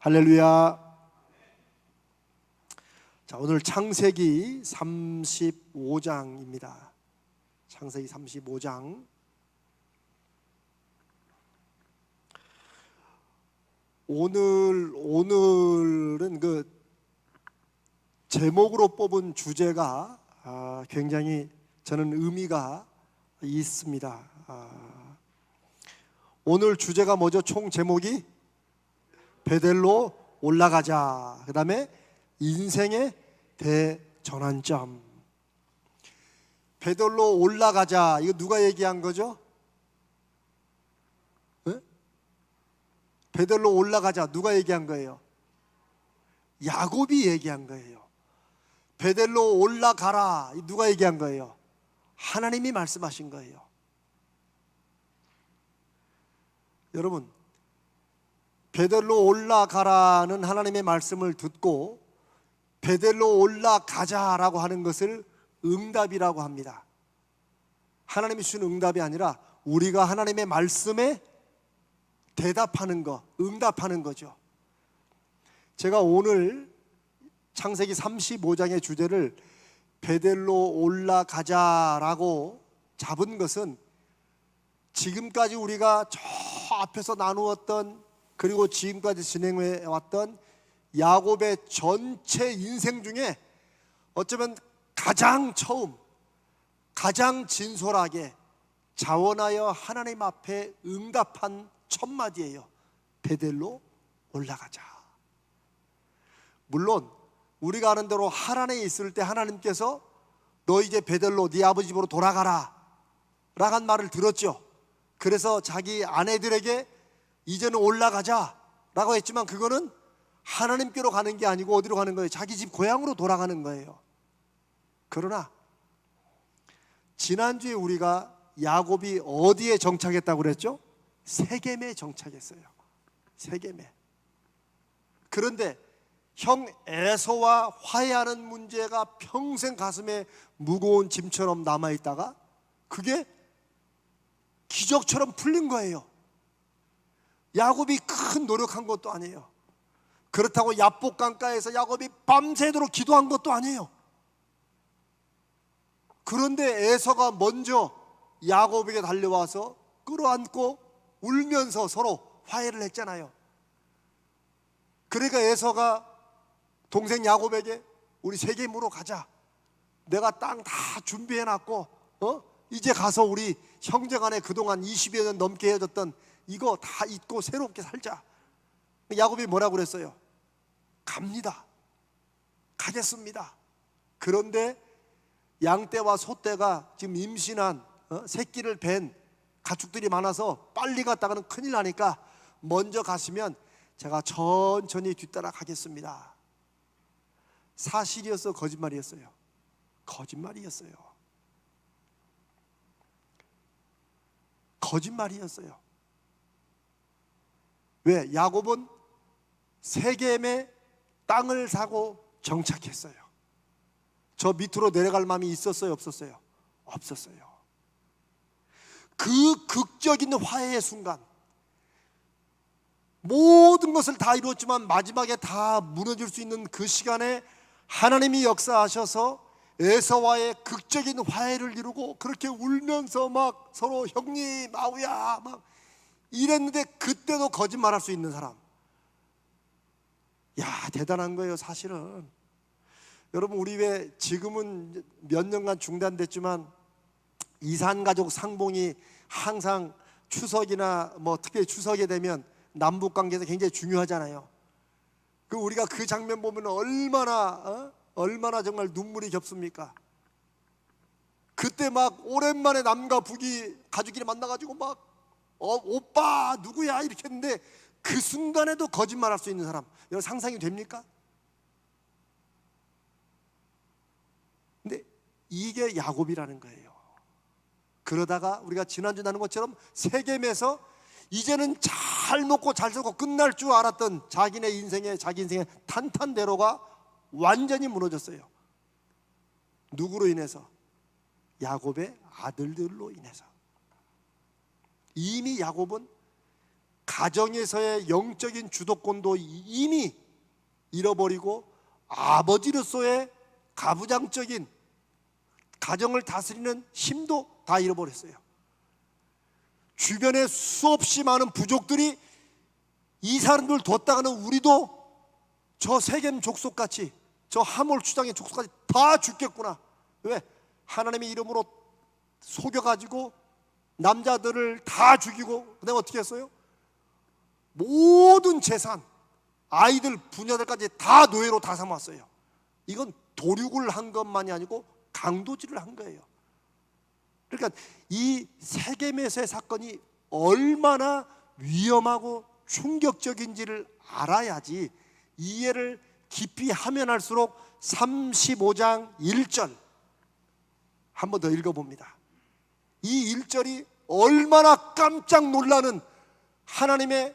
할렐루야. 자, 오늘 창세기 35장입니다. 창세기 35장. 오늘은 그 제목으로 뽑은 주제가 굉장히 저는 의미가 있습니다. 오늘 주제가 뭐죠? 총 제목이 베델로 올라가자. 그 다음에 인생의 대전환점. 베델로 올라가자. 이거 누가 얘기한 거죠? 네? 베델로 올라가자. 누가 얘기한 거예요? 야곱이 얘기한 거예요. 베델로 올라가라. 누가 얘기한 거예요? 하나님이 말씀하신 거예요. 여러분, 베델로 올라가라는 하나님의 말씀을 듣고 베델로 올라가자라고 하는 것을 응답이라고 합니다. 하나님이 주신 응답이 아니라 우리가 하나님의 말씀에 대답하는 거, 응답하는 거죠. 제가 오늘 창세기 35장의 주제를 베델로 올라가자라고 잡은 것은 지금까지 우리가 저 앞에서 나누었던, 그리고 지금까지 진행해 왔던 야곱의 전체 인생 중에 어쩌면 가장 처음, 가장 진솔하게 자원하여 하나님 앞에 응답한 첫 마디예요. 베델로 올라가자. 물론 우리가 아는 대로 하란에 있을 때 하나님께서 너 이제 베델로 네 아버지 집으로 돌아가라 라는 말을 들었죠. 그래서 자기 아내들에게 이제는 올라가자 라고 했지만 그거는 하나님께로 가는 게 아니고 어디로 가는 거예요? 자기 집 고향으로 돌아가는 거예요. 그러나 지난주에 우리가 야곱이 어디에 정착했다고 그랬죠? 세겜에 정착했어요. 세겜에. 그런데 형 에서와 화해하는 문제가 평생 가슴에 무거운 짐처럼 남아있다가 그게 기적처럼 풀린 거예요. 야곱이 큰 노력한 것도 아니에요. 그렇다고 야복 강가에서 야곱이 밤새도록 기도한 것도 아니에요. 그런데 에서가 먼저 야곱에게 달려와서 끌어안고 울면서 서로 화해를 했잖아요. 그러니까 에서가 동생 야곱에게 우리 세겜으로 가자. 내가 땅 다 준비해놨고 이제 가서 우리 형제간에 그동안 20여 년 넘게 헤어졌던 이거 다 잊고 새롭게 살자. 야곱이 뭐라고 그랬어요? 갑니다. 가겠습니다. 그런데 양떼와 소떼가 지금 임신한 새끼를 뵌 가축들이 많아서 빨리 갔다가는 큰일 나니까 먼저 가시면 제가 천천히 뒤따라 가겠습니다. 사실이었어, 거짓말이었어요? 거짓말이었어요. 거짓말이었어요. 왜? 야곱은 세겜에 땅을 사고 정착했어요. 저 밑으로 내려갈 마음이 있었어요, 없었어요? 없었어요. 그 극적인 화해의 순간, 모든 것을 다 이루었지만 마지막에 다 무너질 수 있는 그 시간에 하나님이 역사하셔서 에서와의 극적인 화해를 이루고 그렇게 울면서 막 서로 형님 아우야 막 이랬는데 그때도 거짓말할 수 있는 사람, 야 대단한 거예요. 사실은 여러분, 우리 왜 지금은 몇 년간 중단됐지만 이산가족 상봉이 항상 추석이나 뭐 특별히 추석에 되면 남북 관계에서 굉장히 중요하잖아요. 그 우리가 그 장면 보면 얼마나 정말 눈물이 겹습니까? 그때 막 오랜만에 남과 북이 가족끼리 만나가지고 막 오빠 누구야 이렇게 했는데 그 순간에도 거짓말할 수 있는 사람, 여러분 상상이 됩니까? 근데 이게 야곱이라는 거예요. 그러다가 우리가 지난주 나눈 것처럼 세겜에서 이제는 잘 먹고 잘 살고 끝날 줄 알았던 자기 인생의 탄탄대로가 완전히 무너졌어요. 누구로 인해서? 야곱의 아들들로 인해서. 이미 야곱은 가정에서의 영적인 주도권도 이미 잃어버리고 아버지로서의 가부장적인 가정을 다스리는 힘도 다 잃어버렸어요. 주변에 수없이 많은 부족들이 이 사람들 뒀다가는 우리도 저 세겜 족속같이, 저 하몰 추장의 족속같이 다 죽겠구나. 왜? 하나님의 이름으로 속여가지고 남자들을 다 죽이고 그다음에 어떻게 했어요? 모든 재산, 아이들, 부녀들까지 다 노예로 다 삼았어요. 이건 도륙을 한 것만이 아니고 강도질을 한 거예요. 그러니까 이 세겜에서의 사건이 얼마나 위험하고 충격적인지를 알아야지 이해를 깊이 하면 할수록 35장 1절 한 번 더 읽어봅니다. 이 1절이 얼마나 깜짝 놀라는 하나님의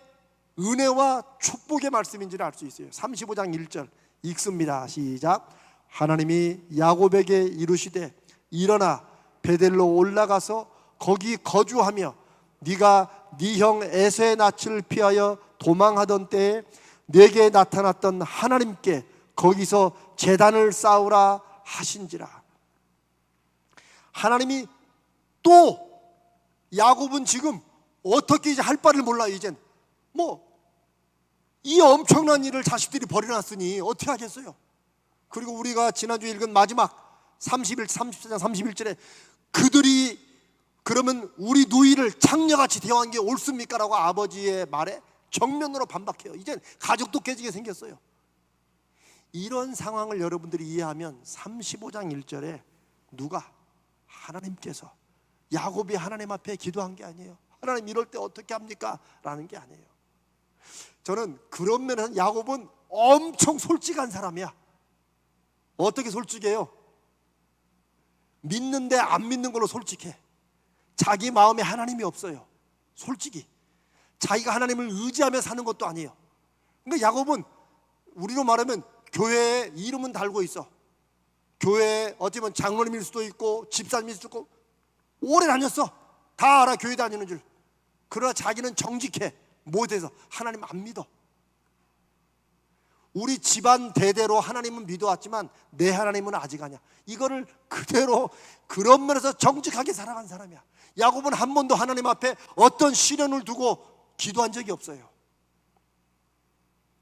은혜와 축복의 말씀인지를 알 수 있어요. 35장 1절 읽습니다. 시작. 하나님이 야곱에게 이르시되 일어나 베델로 올라가서 거기 거주하며 네가 네 형 에서의 낯을 피하여 도망하던 때에 네게 나타났던 하나님께 거기서 제단을 쌓으라 하신지라. 하나님이 또 야곱은 지금 어떻게 이제 할 바를 몰라. 이젠 이 엄청난 일을 자식들이 벌여놨으니 어떻게 하겠어요? 그리고 우리가 지난주에 읽은 마지막 34장 31절에 그들이 그러면 우리 누이를 창녀같이 대하는 게 옳습니까? 라고 아버지의 말에 정면으로 반박해요. 이젠 가족도 깨지게 생겼어요. 이런 상황을 여러분들이 이해하면 35장 1절에 누가? 하나님께서 야곱이 하나님 앞에 기도한 게 아니에요. 하나님 이럴 때 어떻게 합니까? 라는 게 아니에요. 저는 그런 면에서 야곱은 엄청 솔직한 사람이야. 어떻게 솔직해요? 믿는데 안 믿는 걸로 솔직해. 자기 마음에 하나님이 없어요. 솔직히 자기가 하나님을 의지하며 사는 것도 아니에요. 그러니까 야곱은 우리로 말하면 교회에 이름은 달고 있어. 교회에 어쩌면 장로님일 수도 있고 집사님일 수도 있고 오래 다녔어. 다 알아, 교회 다니는 줄. 그러나 자기는 정직해. 못해서 하나님 안 믿어. 우리 집안 대대로 하나님은 믿어왔지만 내 하나님은 아직 아니야. 이거를 그대로 그런 면에서 정직하게 살아간 사람이야. 야곱은 한 번도 하나님 앞에 어떤 시련을 두고 기도한 적이 없어요.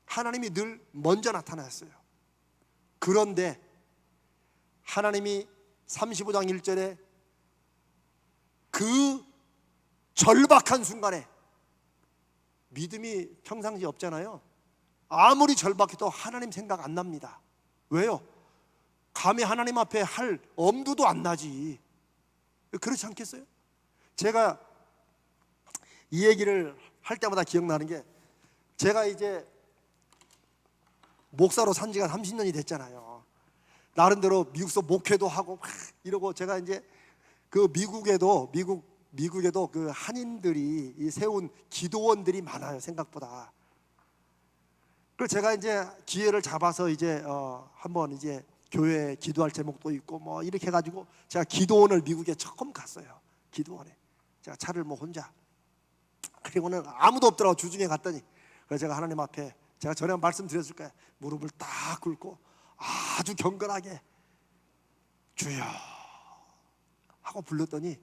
하나님이 늘 먼저 나타났어요. 그런데 하나님이 35장 1절에 그 절박한 순간에, 믿음이 평상시 없잖아요. 아무리 절박해도 하나님 생각 안 납니다. 왜요? 감히 하나님 앞에 할 엄두도 안 나지. 그렇지 않겠어요? 제가 이 얘기를 할 때마다 기억나는 게, 제가 이제 목사로 산 지가 30년이 됐잖아요. 나름대로 미국서 목회도 하고 막 이러고, 제가 이제 그 미국에도 그 한인들이 세운 기도원들이 많아요, 생각보다. 그래서 제가 이제 기회를 잡아서 이제 한번 이제 교회에 기도할 제목도 있고 뭐 이렇게 해가지고 제가 기도원을 미국에 처음 갔어요. 기도원에 제가 차를 혼자, 그리고는 아무도 없더라고. 주중에 갔더니. 그래서 제가 하나님 앞에, 제가 전에 말씀드렸을 거예요. 무릎을 딱 꿇고 아주 경건하게 주여 하고 불렀더니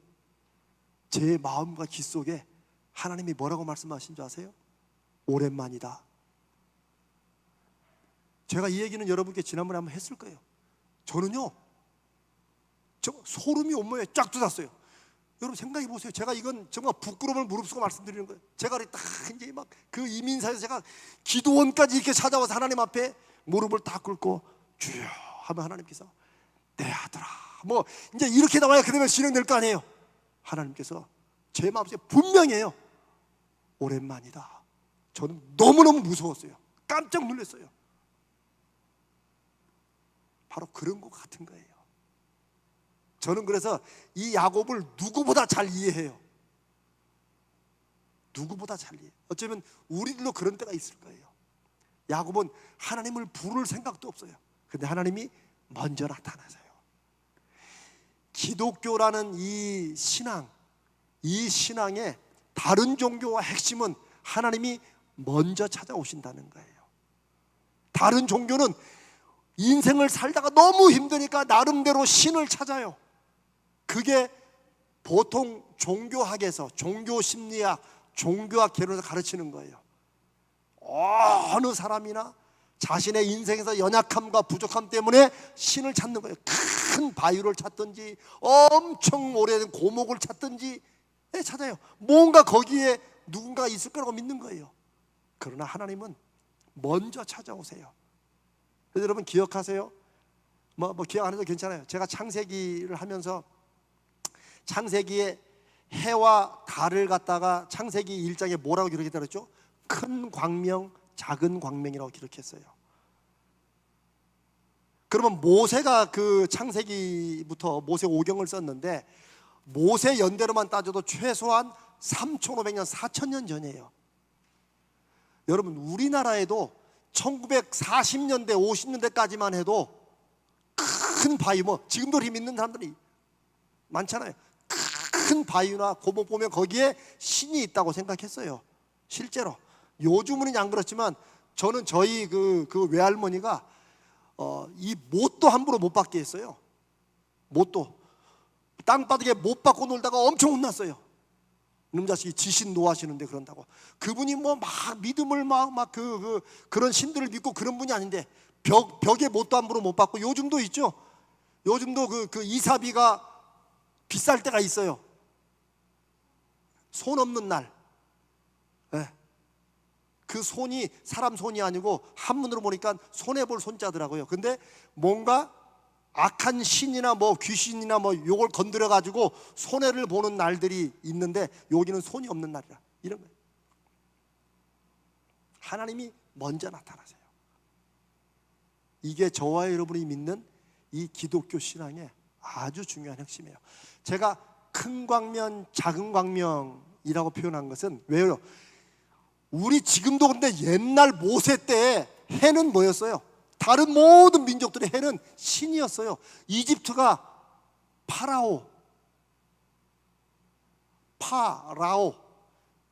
제 마음과 귀 속에 하나님이 뭐라고 말씀하신 줄 아세요? 오랜만이다. 제가 이 얘기는 여러분께 지난번에 한번 했을 거예요. 저는요, 소름이 온몸에 쫙 돋았어요. 여러분 생각해 보세요. 제가 이건 정말 부끄러움을 무릅쓰고 말씀드리는 거예요. 제가 딱 이제 막 그 이민사에서 제가 기도원까지 이렇게 찾아와서 하나님 앞에 무릎을 딱 꿇고 주여 하면 하나님께서 내 아들아, 뭐 이제 이렇게 나와야 그러면 진행될 거 아니에요. 하나님께서 제 마음속에 분명해요. 오랜만이다. 저는 너무너무 무서웠어요. 깜짝 놀랐어요. 바로 그런 것 같은 거예요. 저는 그래서 이 야곱을 누구보다 잘 이해해요. 누구보다 잘 이해해요. 어쩌면 우리들도 그런 때가 있을 거예요. 야곱은 하나님을 부를 생각도 없어요. 근데 하나님이 먼저 나타나세요. 기독교라는 이 신앙의 다른 종교와 핵심은 하나님이 먼저 찾아오신다는 거예요. 다른 종교는 인생을 살다가 너무 힘드니까 나름대로 신을 찾아요. 그게 보통 종교학에서, 종교심리학, 종교학 개론에서 가르치는 거예요. 어느 사람이나 자신의 인생에서 연약함과 부족함 때문에 신을 찾는 거예요. 큰 바위를 찾든지 엄청 오래된 고목을 찾든지 찾아요. 뭔가 거기에 누군가가 있을 거라고 믿는 거예요. 그러나 하나님은 먼저 찾아오세요. 그래서 여러분 기억하세요? 뭐 기억 안 해도 괜찮아요. 제가 창세기를 하면서 창세기에 해와 달을 갖다가 창세기 1장에 뭐라고 기록했다고 그랬죠? 큰 광명, 작은 광명이라고 기록했어요. 그러면 모세가 그 창세기부터 모세 오경을 썼는데 모세 연대로만 따져도 최소한 3,500년, 4,000년 전이에요. 여러분 우리나라에도 1940년대, 50년대까지만 해도 큰 바위, 지금도 힘 있는 사람들이 많잖아요. 큰 바위나 고목 보면 거기에 신이 있다고 생각했어요. 실제로 요즘은 안 그렇지만 저는 저희 그 외할머니가 이 못도 함부로 못 받게 했어요. 못도 땅바닥에 못 받고 놀다가 엄청 혼났어요. 이놈 자식이 지신 노하시는데 그런다고. 그분이 막 믿음을 그런 신들을 믿고 그런 분이 아닌데 벽에 못도 함부로 못 받고. 요즘도 있죠. 요즘도 그 이사비가 비쌀 때가 있어요. 손 없는 날. 네. 그 손이 사람 손이 아니고 한문으로 보니까 손해볼 손자더라고요. 근데 뭔가 악한 신이나 귀신이나 요걸 건드려 가지고 손해를 보는 날들이 있는데 여기는 손이 없는 날이라 이런 거예요. 하나님이 먼저 나타나세요. 이게 저와 여러분이 믿는 이 기독교 신앙의 아주 중요한 핵심이에요. 제가 큰 광명, 작은 광명이라고 표현한 것은 왜요? 우리 지금도 근데 옛날 모세 때 해는 뭐였어요? 다른 모든 민족들의 해는 신이었어요. 이집트가 파라오,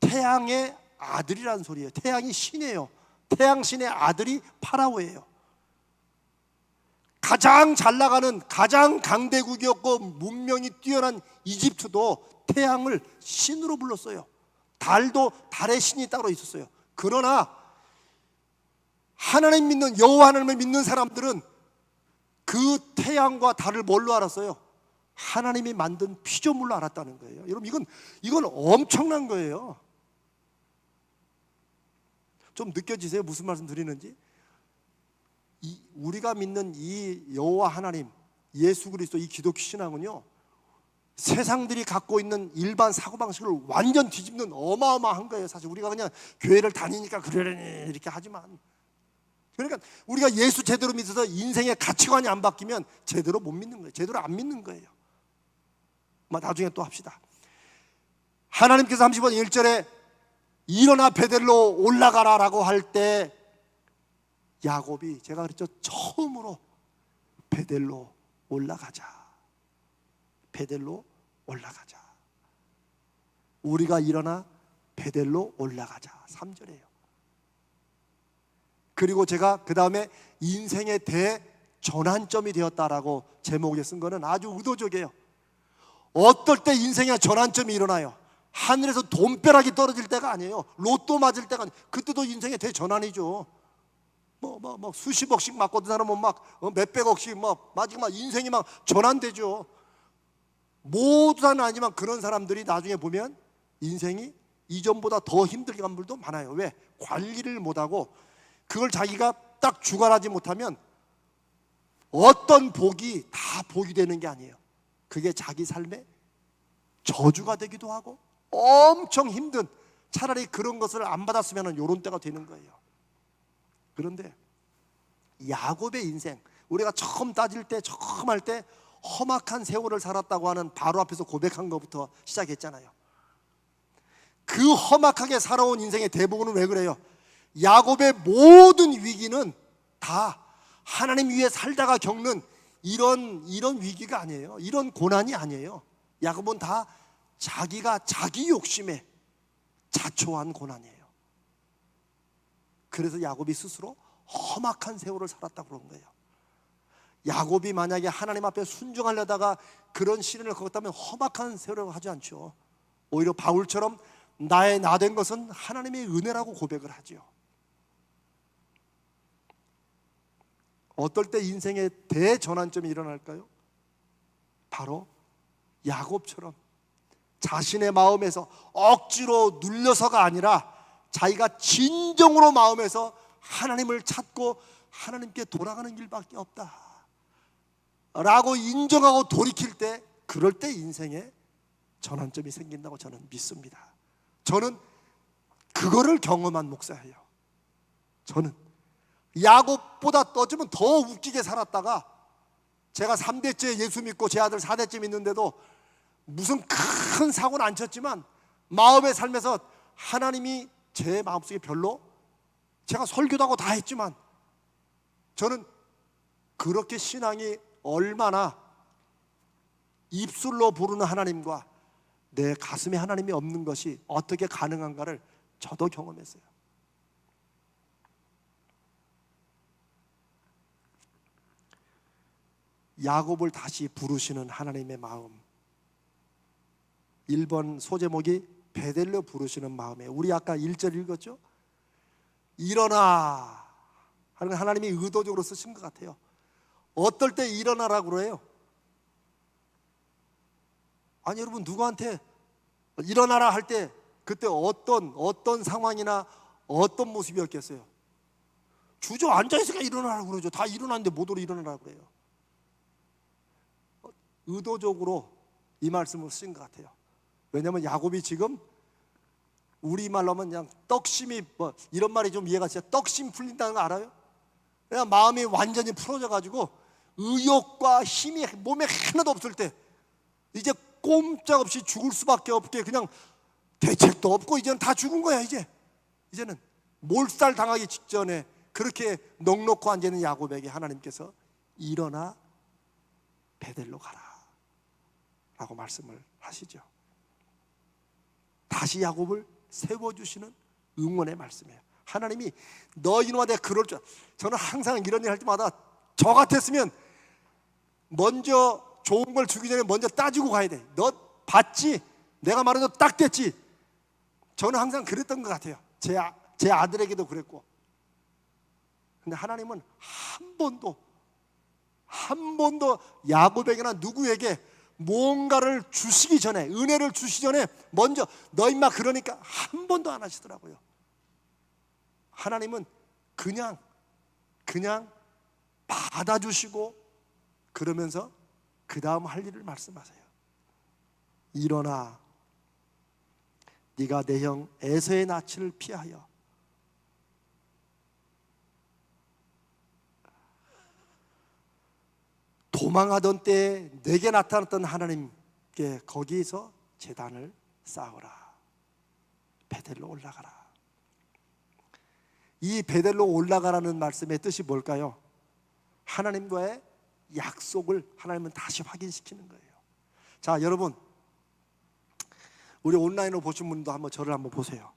태양의 아들이라는 소리예요. 태양이 신이에요. 태양신의 아들이 파라오예요. 가장 잘 나가는, 가장 강대국이었고 문명이 뛰어난 이집트도 태양을 신으로 불렀어요. 달도 달의 신이 따로 있었어요. 그러나 하나님 믿는, 여호와 하나님을 믿는 사람들은 그 태양과 달을 뭘로 알았어요? 하나님이 만든 피조물로 알았다는 거예요. 여러분 이건 엄청난 거예요. 좀 느껴지세요? 무슨 말씀 드리는지? 우리가 믿는 이 여호와 하나님, 예수 그리스도, 이 기독교 신앙은요, 세상들이 갖고 있는 일반 사고방식을 완전 뒤집는 어마어마한 거예요. 사실 우리가 그냥 교회를 다니니까 그러려니 이렇게 하지만, 그러니까 우리가 예수 제대로 믿어서 인생의 가치관이 안 바뀌면 제대로 못 믿는 거예요. 제대로 안 믿는 거예요. 나중에 또 합시다. 하나님께서 30번 1절에 일어나 베델로 올라가라 라고 할 때 야곱이, 제가 그랬죠, 처음으로 베델로 올라가자, 베델로 올라가자, 우리가 일어나 베델로 올라가자, 3절이에요. 그리고 제가 그 다음에 인생의 대전환점이 되었다라고 제목에 쓴 거는 아주 의도적이에요. 어떨 때 인생의 전환점이 일어나요? 하늘에서 돈벼락이 떨어질 때가 아니에요. 로또 맞을 때가 아니에요. 그때도 인생의 대전환이죠. 수십억씩 맞고, 그 사람은 몇백억씩 맞으면 인생이 전환되죠. 모두 다는 아니지만 그런 사람들이 나중에 보면 인생이 이전보다 더 힘들게 간 분들도 많아요. 왜? 관리를 못하고 그걸 자기가 딱 주관하지 못하면 어떤 복이 다 복이 되는 게 아니에요. 그게 자기 삶의 저주가 되기도 하고 엄청 힘든, 차라리 그런 것을 안 받았으면 이런 때가 되는 거예요. 그런데 야곱의 인생, 우리가 처음 따질 때, 처음 할 때 험악한 세월을 살았다고 하는 바로 앞에서 고백한 것부터 시작했잖아요. 그 험악하게 살아온 인생의 대부분은 왜 그래요? 야곱의 모든 위기는 다 하나님 위에 살다가 겪는 이런 위기가 아니에요. 이런 고난이 아니에요. 야곱은 다 자기가 자기 욕심에 자초한 고난이에요. 그래서 야곱이 스스로 험악한 세월을 살았다고 그런 거예요. 야곱이 만약에 하나님 앞에 순종하려다가 그런 시련을 겪었다면 험악한 세월을 하지 않죠. 오히려 바울처럼 나의 나 된 것은 하나님의 은혜라고 고백을 하죠. 어떨 때 인생의 대전환점이 일어날까요? 바로 야곱처럼 자신의 마음에서 억지로 눌려서가 아니라 자기가 진정으로 마음에서 하나님을 찾고 하나님께 돌아가는 길밖에 없다 라고 인정하고 돌이킬 때, 그럴 때 인생에 전환점이 생긴다고 저는 믿습니다. 저는 그거를 경험한 목사예요. 저는 야곱보다 어쩌면 더 웃기게 살았다가, 제가 3대째 예수 믿고 제 아들 4대째 믿는데도 무슨 큰 사고는 안 쳤지만 마음의 삶에서 하나님이 제 마음속에 별로, 제가 설교도 하고 다 했지만 저는 그렇게 신앙이 얼마나 입술로 부르는 하나님과 내 가슴에 하나님이 없는 것이 어떻게 가능한가를 저도 경험했어요. 야곱을 다시 부르시는 하나님의 마음, 1번 소제목이 베델로 부르시는 마음에, 우리 아까 1절 읽었죠? 일어나 하는 하나님이 의도적으로 쓰신 것 같아요. 어떨 때 일어나라고 그래요? 아니 여러분, 누구한테 일어나라 할 때 그때 어떤 상황이나 어떤 모습이었겠어요? 주저앉아 있으니까 일어나라고 그러죠. 다 일어났는데 못 일어나라고 그래요. 의도적으로 이 말씀을 쓰신 것 같아요. 왜냐하면 야곱이 지금 우리말로 하면 그냥 떡심이, 이런 말이 좀 이해가 돼요. 떡심 풀린다는 거 알아요? 그냥 마음이 완전히 풀어져 가지고 의욕과 힘이 몸에 하나도 없을 때, 이제 꼼짝없이 죽을 수밖에 없게, 그냥 대책도 없고 이제는 다 죽은 거야. 이제는 몰살 당하기 직전에 그렇게 넋놓고 앉아있는 야곱에게 하나님께서 일어나 베델로 가라 라고 말씀을 하시죠. 다시 야곱을 세워주시는 응원의 말씀이에요. 하나님이 너희와 내가 그럴 줄, 저는 항상 이런 일 할 때마다 저 같았으면 먼저 좋은 걸 주기 전에 먼저 따지고 가야 돼. 너 봤지? 내가 말한 거 딱 됐지? 저는 항상 그랬던 것 같아요. 제 아들에게도 그랬고. 근데 하나님은 한 번도 야곱에게나 누구에게 뭔가를 주시기 전에, 은혜를 주시기 전에 먼저 너 임마 그러니까 한 번도 안 하시더라고요. 하나님은 그냥 받아주시고 그러면서 그 다음 할 일을 말씀하세요. 일어나 네가 내 형 에서의 낯을 피하여 도망하던 때에 내게 나타났던 하나님께 거기서 제단을 쌓으라. 베델로 올라가라. 이 베델로 올라가라는 말씀의 뜻이 뭘까요? 하나님과의 약속을 하나님은 다시 확인시키는 거예요. 자, 여러분, 우리 온라인으로 보신 분도 한번 저를 한번 보세요.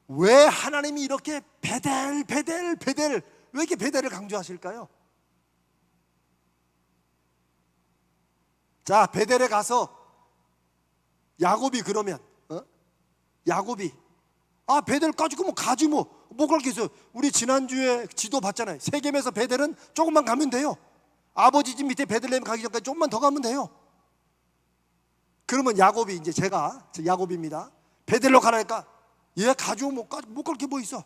왜 하나님이 이렇게 베델 왜 이렇게 베델을 강조하실까요? 자, 베델에 가서 야곱이 그러면 야곱이 베델까지 뭐 가지 뭐 갈겠어요. 우리 지난주에 지도 봤잖아요. 세겜에서 베델은 조금만 가면 돼요. 아버지 집 밑에 베들레헴 가기 전까지 조금만 더 가면 돼요. 그러면 야곱이, 이제 제가 야곱입니다. 베델로 가라니까 얘 가지고 못 갈 게 뭐 있어.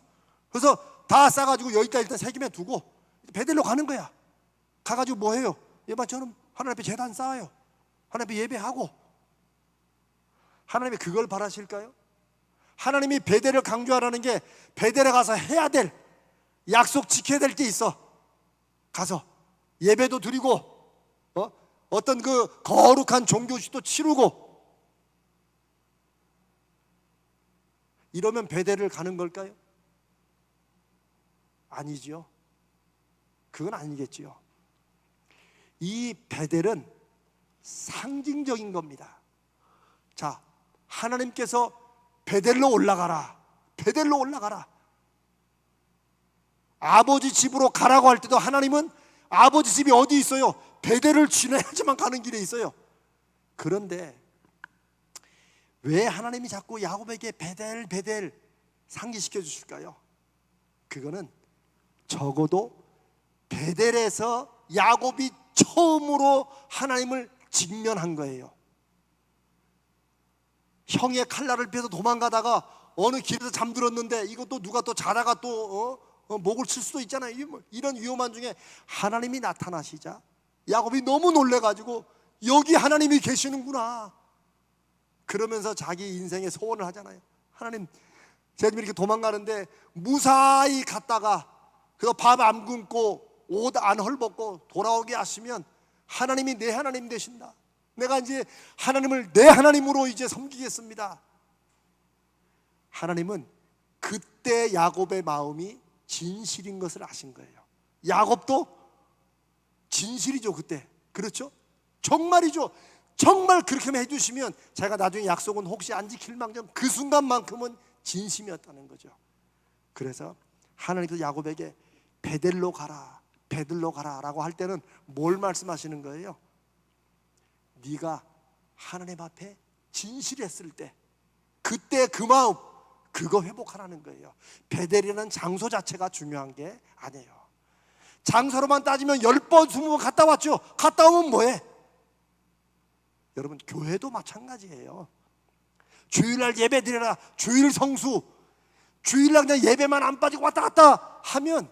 그래서 다 싸가지고 여기까지 일단 세겜에 두고 베델로 가는 거야. 가가지고 뭐 해요? 저는 하나님 앞에 제단 쌓아요. 하나님 앞에 예배하고. 하나님이 그걸 바라실까요? 하나님이 베델을 강조하라는 게 베델에 가서 해야 될, 약속 지켜야 될 게 있어. 가서 예배도 드리고 어떤 그 거룩한 종교식도 치르고, 이러면 베델을 가는 걸까요? 아니지요. 그건 아니겠지요. 이 베델은 상징적인 겁니다. 자, 하나님께서 베델로 올라가라. 아버지 집으로 가라고 할 때도 하나님은 아버지 집이 어디 있어요? 베델을 지나야지만 가는 길에 있어요. 그런데 왜 하나님이 자꾸 야곱에게 베델 상기시켜 주실까요? 그거는 적어도 베델에서 야곱이 처음으로 하나님을 직면한 거예요. 형의 칼날을 피해서 도망가다가 어느 길에서 잠들었는데 이것도 누가 또 자다가 또 목을 칠 수도 있잖아요. 이런 위험한 중에 하나님이 나타나시자 야곱이 너무 놀래가지고 여기 하나님이 계시는구나 그러면서 자기 인생의 소원을 하잖아요. 하나님, 제가 지금 이렇게 도망가는데 무사히 갔다가 그래서 밥 안 굶고 옷 안 헐벗고 돌아오게 하시면 하나님이 내 하나님 되신다. 내가 이제 하나님을 내 하나님으로 이제 섬기겠습니다. 하나님은 그때 야곱의 마음이 진실인 것을 아신 거예요. 야곱도 진실이죠 그때. 그렇죠? 정말이죠. 정말 그렇게만 해주시면 제가 나중에 약속은 혹시 안 지킬 망정 그 순간만큼은 진심이었다는 거죠. 그래서 하나님께서 야곱에게 베델로 가라 라고 할 때는 뭘 말씀하시는 거예요? 네가 하나님 앞에 진실했을 때 그때 그 마음 그거 회복하라는 거예요. 베델이라는 장소 자체가 중요한 게 아니에요. 장소로만 따지면 10번 20번 갔다 왔죠. 갔다 오면 뭐해? 여러분 교회도 마찬가지예요. 주일날 예배 드려라, 주일 성수, 주일날 그냥 예배만 안 빠지고 왔다 갔다 하면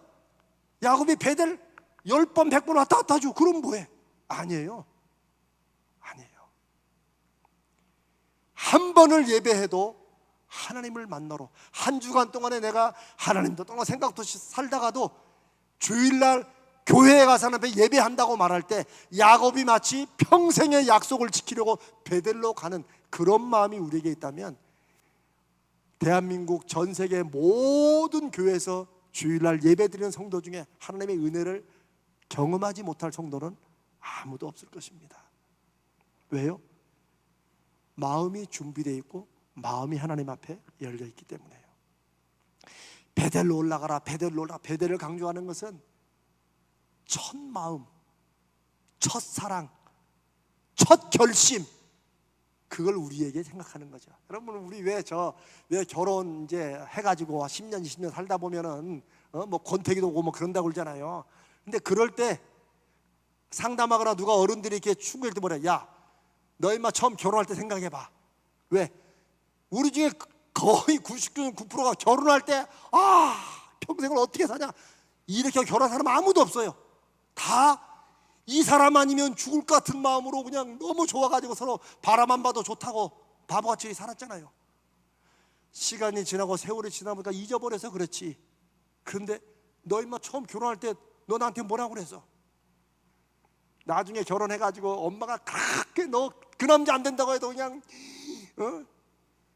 야곱이 베델 10번 100번 왔다 갔다 하죠. 그럼 뭐해? 아니에요. 한 번을 예배해도 하나님을 만나러 한 주간 동안에 내가 하나님도 떠나 생각도 없이 살다가도 주일날 교회에 가서 하나님 앞에 예배한다고 말할 때 야곱이 마치 평생의 약속을 지키려고 베델로 가는 그런 마음이 우리에게 있다면 대한민국 전 세계 모든 교회에서 주일날 예배드리는 성도 중에 하나님의 은혜를 경험하지 못할 성도는 아무도 없을 것입니다. 왜요? 마음이 준비되어 있고 마음이 하나님 앞에 열려 있기 때문에요. 베델로 올라가라, 베델을 강조하는 것은 첫 마음, 첫 사랑, 첫 결심, 그걸 우리에게 생각하는 거죠. 여러분 우리 왜 결혼 이제 해가지고 10년 20년 살다 보면은 뭐 권태기도 오고 뭐 그런다고 그러잖아요. 근데 그럴 때 상담하거나 누가 어른들이 이렇게 충고할 때 뭐래? 야, 너 임마 처음 결혼할 때 생각해봐. 왜? 우리 중에 거의 99.9%가 결혼할 때 평생을 어떻게 사냐 이렇게 결혼한 사람 아무도 없어요. 다 이 사람 아니면 죽을 것 같은 마음으로 그냥 너무 좋아가지고 서로 바라만 봐도 좋다고 바보같이 살았잖아요. 시간이 지나고 세월이 지나보니까 잊어버려서 그렇지. 그런데 너 임마 처음 결혼할 때 너 나한테 뭐라고 그랬어? 나중에 결혼해가지고 엄마가 그렇게 너 그 남자 안 된다고 해도 그냥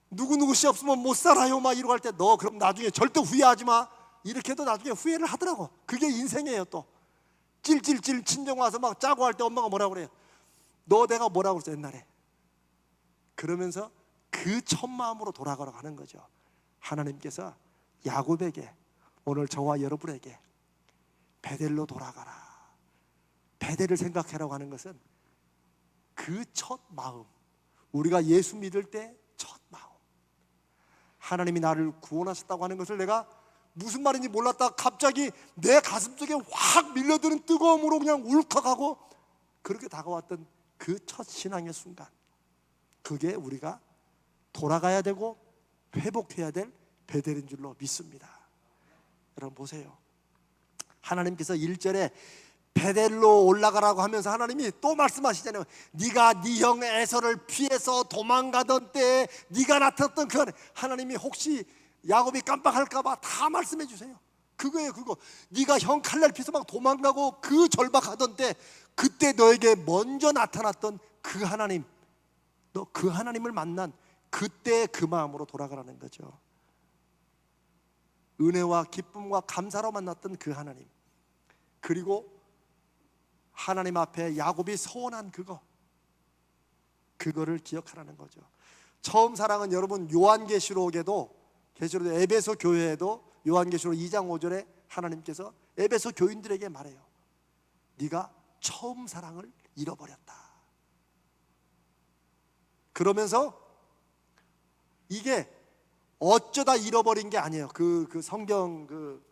누구 씨 없으면 못 살아요 막 이러고 할 때 너 그럼 나중에 절대 후회하지 마 이렇게 해도 나중에 후회를 하더라고. 그게 인생이에요. 또 찔찔찔 친정 와서 막 짜고 할 때 엄마가 뭐라고 그래요? 너 내가 뭐라고 그랬어 옛날에? 그러면서 그 첫 마음으로 돌아가러 가는 거죠. 하나님께서 야곱에게 오늘 저와 여러분에게 베델로 돌아가라, 베델을 생각하라고 하는 것은 그 첫 마음, 우리가 예수 믿을 때 첫 마음, 하나님이 나를 구원하셨다고 하는 것을 내가 무슨 말인지 몰랐다가 갑자기 내 가슴속에 확 밀려드는 뜨거움으로 그냥 울컥하고 그렇게 다가왔던 그 첫 신앙의 순간, 그게 우리가 돌아가야 되고 회복해야 될 베델인 줄로 믿습니다. 여러분 보세요. 하나님께서 1절에 베델로 올라가라고 하면서 하나님이 또 말씀하시잖아요. 네가 네 형 에서를 피해서 도망가던 때에 네가 나타났던 그 안에, 하나님이 혹시 야곱이 깜빡할까 봐 다 말씀해 주세요. 그거예요. 그거 네가 형 칼날 피해서 막 도망가고 그 절박하던 때 그때 너에게 먼저 나타났던 그 하나님, 너 그 하나님을 만난 그때 그 마음으로 돌아가라는 거죠. 은혜와 기쁨과 감사로 만났던 그 하나님, 그리고 하나님 앞에 야곱이 서원한 그거를 기억하라는 거죠. 처음 사랑은 여러분 요한계시록에도 에베소 교회에도 요한계시록 2장 5절에 하나님께서 에베소 교인들에게 말해요. 네가 처음 사랑을 잃어버렸다. 그러면서 이게 어쩌다 잃어버린 게 아니에요. 그 성경 그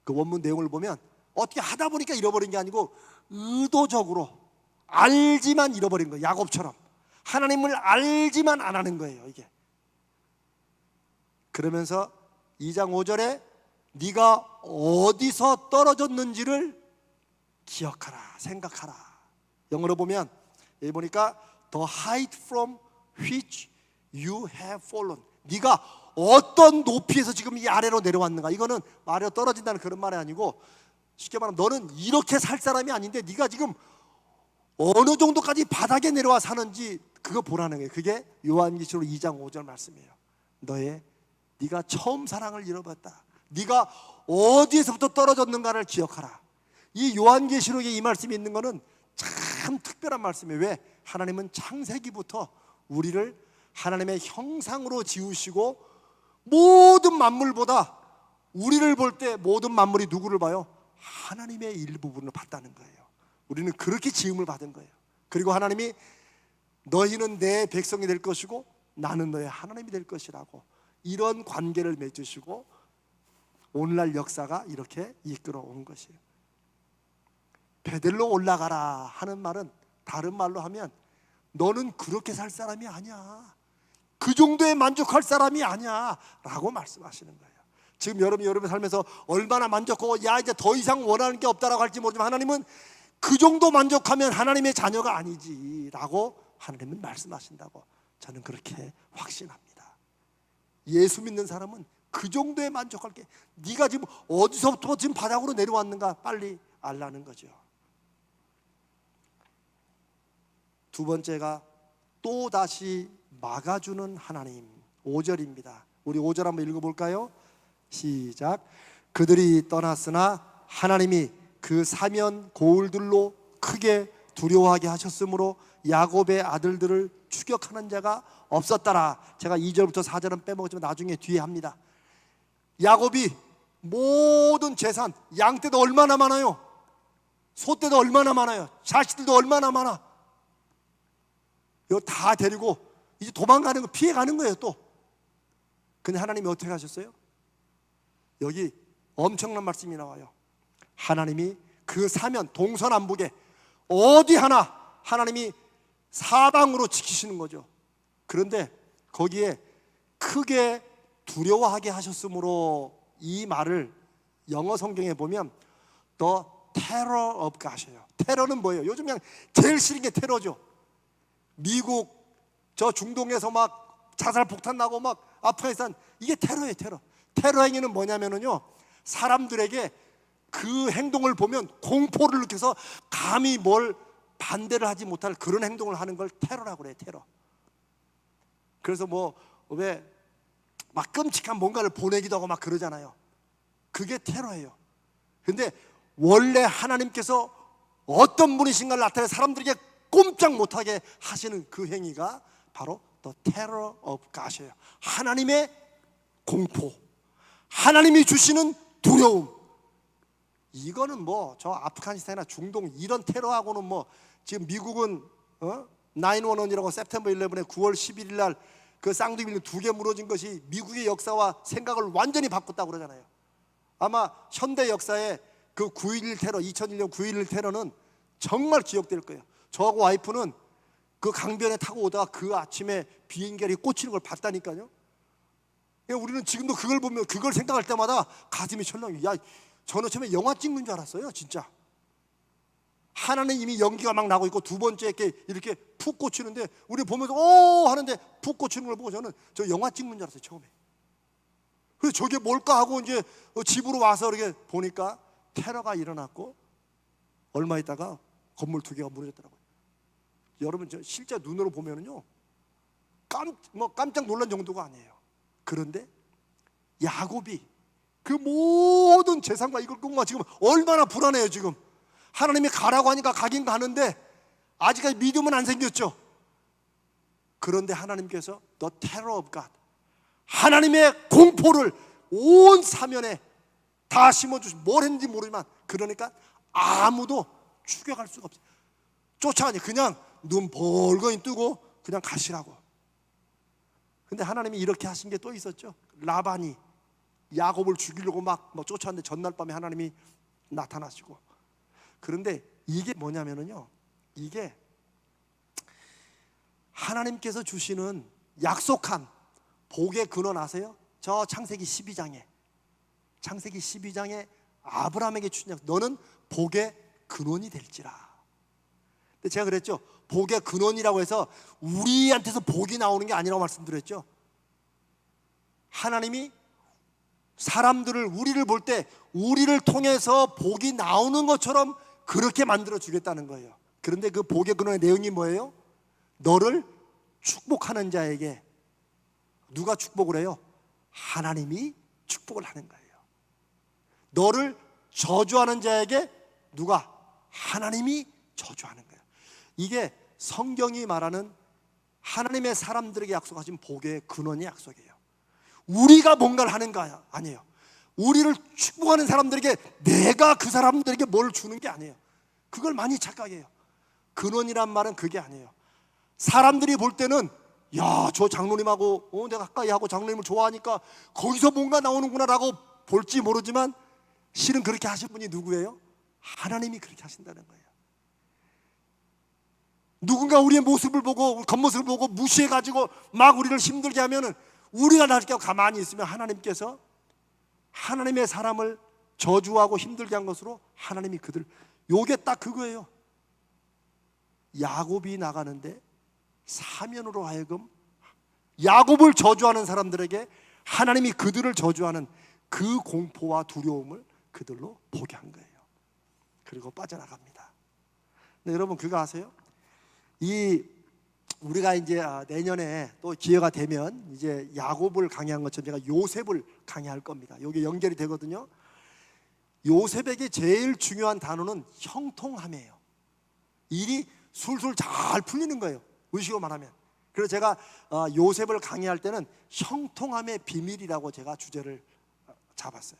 원문 내용을 보면 어떻게 하다 보니까 잃어버린 게 아니고 의도적으로 알지만 잃어버린 거예요. 야곱처럼 하나님을 알지만 안 하는 거예요, 이게. 그러면서 2장 5절에 네가 어디서 떨어졌는지를 기억하라, 생각하라. 영어로 보면 여기 보니까 the height from which you have fallen. 네가 어떤 높이에서 지금 이 아래로 내려왔는가. 이거는 아래로 떨어진다는 그런 말이 아니고 쉽게 말하면 너는 이렇게 살 사람이 아닌데 네가 지금 어느 정도까지 바닥에 내려와 사는지 그거 보라는 거예요. 그게 요한계시록 2장 5절 말씀이에요. 네가 처음 사랑을 잃어버렸다. 네가 어디에서부터 떨어졌는가를 기억하라. 이 요한계시록에 이 말씀이 있는 거는 참 특별한 말씀이에요. 왜? 하나님은 창세기부터 우리를 하나님의 형상으로 지으시고 모든 만물보다 우리를 볼 때 모든 만물이 누구를 봐요? 하나님의 일부분을 봤다는 거예요. 우리는 그렇게 지음을 받은 거예요. 그리고 하나님이 너희는 내 백성이 될 것이고 나는 너의 하나님이 될 것이라고 이런 관계를 맺으시고 오늘날 역사가 이렇게 이끌어온 것이에요. 베들로 올라가라 하는 말은 다른 말로 하면 너는 그렇게 살 사람이 아니야, 그 정도에 만족할 사람이 아니야 라고 말씀하시는 거예요. 지금 여러분이 살면서 얼마나 만족하고 야 이제 더 이상 원하는 게 없다라고 할지 모르지만 하나님은 그 정도 만족하면 하나님의 자녀가 아니지 라고 하나님은 말씀하신다고 저는 그렇게 확신합니다. 예수 믿는 사람은 그 정도에 만족할 게, 네가 지금 어디서부터 지금 바닥으로 내려왔는가 빨리 알라는 거죠. 두 번째가 또다시 막아주는 하나님. 5절입니다. 우리 5절 한번 읽어볼까요? 시작. 그들이 떠났으나 하나님이 그 사면 고울들로 크게 두려워하게 하셨으므로 야곱의 아들들을 추격하는 자가 없었더라. 제가 2절부터 4절은 빼먹었지만 나중에 뒤에 합니다. 야곱이 모든 재산, 양떼도 얼마나 많아요, 소떼도 얼마나 많아요, 자식들도 얼마나 많아, 이거 다 데리고 이제 도망가는 거, 피해가는 거예요 또. 근데 하나님이 어떻게 하셨어요? 여기 엄청난 말씀이 나와요. 하나님이 그 사면 동서남북에 어디 하나 하나님이 사방으로 지키시는 거죠. 그런데 거기에 크게 두려워하게 하셨으므로, 이 말을 영어 성경에 보면 The terror of God이에요. 테러는 뭐예요? 요즘 그냥 제일 싫은 게 테러죠. 미국 저 중동에서 막 자살 폭탄 나고 막 아프가니스탄, 이게 테러예요. 테러 행위는 뭐냐면요, 사람들에게 그 행동을 보면 공포를 느껴서 감히 뭘 반대를 하지 못할 그런 행동을 하는 걸 테러라고 그래요. 테러. 그래서 뭐 왜 막 끔찍한 뭔가를 보내기도 하고 막 그러잖아요. 그게 테러예요. 근데 원래 하나님께서 어떤 분이신가를 나타내 사람들에게 꼼짝 못하게 하시는 그 행위가 바로 The terror of God이에요. 하나님의 공포, 하나님이 주시는 두려움. 이거는 뭐 저 아프가니스탄이나 중동 이런 테러하고는 뭐, 지금 미국은 911이라고 세프템버 11에 9월 11일 날 그 쌍둥이 2개 무너진 것이 미국의 역사와 생각을 완전히 바꿨다고 그러잖아요. 아마 현대 역사에 그 9.11 테러, 2001년 9.11 테러는 정말 기억될 거예요. 저하고 와이프는 그 강변에 타고 오다가 그 아침에 비행기가 꽂히는 걸 봤다니까요. 우리는 지금도 그걸 보면, 그걸 생각할 때마다 가슴이 철렁해요. 야, 저는 처음에 영화 찍는 줄 알았어요. 진짜 하나는 이미 연기가 막 나고 있고 두 번째 이렇게 푹 꽂히는데 우리 보면서 오 하는데 푹 꽂히는 걸 보고 저는 저 영화 찍는 줄 알았어요 처음에. 그래서 저게 뭘까 하고 이제 집으로 와서 이렇게 보니까 테러가 일어났고 얼마 있다가 건물 2개가 무너졌더라고요. 여러분 저 실제 눈으로 보면은요 깜짝 놀란 정도가 아니에요. 그런데 야곱이 그 모든 재산과 이걸 끌고 지금 얼마나 불안해요. 지금 하나님이 가라고 하니까 가긴 가는데 아직까지 믿음은 안 생겼죠. 그런데 하나님께서 The terror of God, 하나님의 공포를 온 사면에 다 심어주시, 뭘 했는지 모르지만, 그러니까 아무도 추격할 수가 없어요. 쫓아가니 그냥 눈 벌거니 뜨고 그냥 가시라고. 근데 하나님이 이렇게 하신 게 또 있었죠. 라반이 야곱을 죽이려고 막 쫓아왔는데 전날 밤에 하나님이 나타나시고. 그런데 이게 뭐냐면요, 이게 하나님께서 주시는 약속한 복의 근원 아세요? 저 창세기 12장에 아브라함에게 주신 약속, 너는 복의 근원이 될지라. 근데 제가 그랬죠, 복의 근원이라고 해서 우리한테서 복이 나오는 게 아니라고 말씀드렸죠. 하나님이 사람들을, 우리를 볼 때 우리를 통해서 복이 나오는 것처럼 그렇게 만들어 주겠다는 거예요. 그런데 그 복의 근원의 내용이 뭐예요? 너를 축복하는 자에게 누가 축복을 해요? 하나님이 축복을 하는 거예요. 너를 저주하는 자에게 누가? 하나님이 저주하는 거예요. 이게 성경이 말하는 하나님의 사람들에게 약속하신 복의 근원의 약속이에요. 우리가 뭔가를 하는 거 아니에요. 우리를 축복하는 사람들에게 내가 그 사람들에게 뭘 주는 게 아니에요. 그걸 많이 착각해요. 근원이란 말은 그게 아니에요. 사람들이 볼 때는 야, 저 장로님하고 내가 가까이 하고 장로님을 좋아하니까 거기서 뭔가 나오는구나 라고 볼지 모르지만, 실은 그렇게 하신 분이 누구예요? 하나님이 그렇게 하신다는 거예요. 누군가 우리의 모습을 보고, 겉모습을 보고 무시해가지고 막 우리를 힘들게 하면은, 우리가 나중에 가만히 있으면 하나님께서 하나님의 사람을 저주하고 힘들게 한 것으로 하나님이 그들, 요게 딱 그거예요. 야곱이 나가는데 사면으로 하여금 야곱을 저주하는 사람들에게 하나님이 그들을 저주하는 그 공포와 두려움을 그들로 보게 한 거예요. 그리고 빠져나갑니다. 근데 여러분 그거 아세요? 우리가 이제 내년에 또 기회가 되면 이제 야곱을 강의한 것처럼 제가 요셉을 강의할 겁니다. 이게 연결이 되거든요. 요셉에게 제일 중요한 단어는 형통함이에요. 일이 술술 잘 풀리는 거예요, 의식으로 말하면. 그래서 제가 요셉을 강의할 때는 형통함의 비밀이라고 제가 주제를 잡았어요.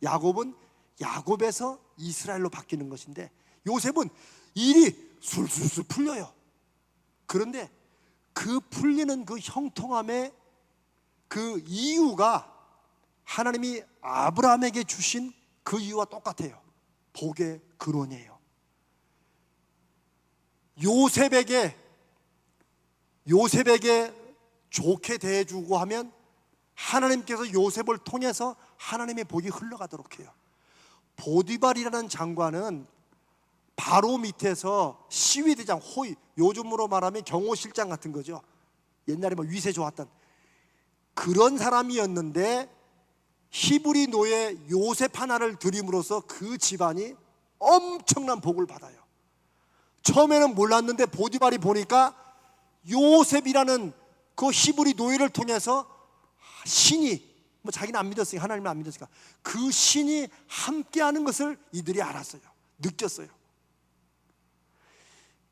야곱은 야곱에서 이스라엘로 바뀌는 것인데, 요셉은 일이 술술술 풀려요. 그런데 그 풀리는 그 형통함의 그 이유가 하나님이 아브라함에게 주신 그 이유와 똑같아요. 복의 근원이에요. 요셉에게 좋게 대해주고 하면 하나님께서 요셉을 통해서 하나님의 복이 흘러가도록 해요. 보디발이라는 장관은 바로 밑에서 시위대장, 호위, 요즘으로 말하면 경호실장 같은 거죠. 옛날에 위세 좋았던 그런 사람이었는데, 히브리 노예 요셉 하나를 들임으로써 그 집안이 엄청난 복을 받아요. 처음에는 몰랐는데 보디발이 보니까 요셉이라는 그 히브리 노예를 통해서 신이, 자기는 안 믿었으니까, 하나님을 안 믿었으니까 그 신이 함께하는 것을 이들이 알았어요. 느꼈어요.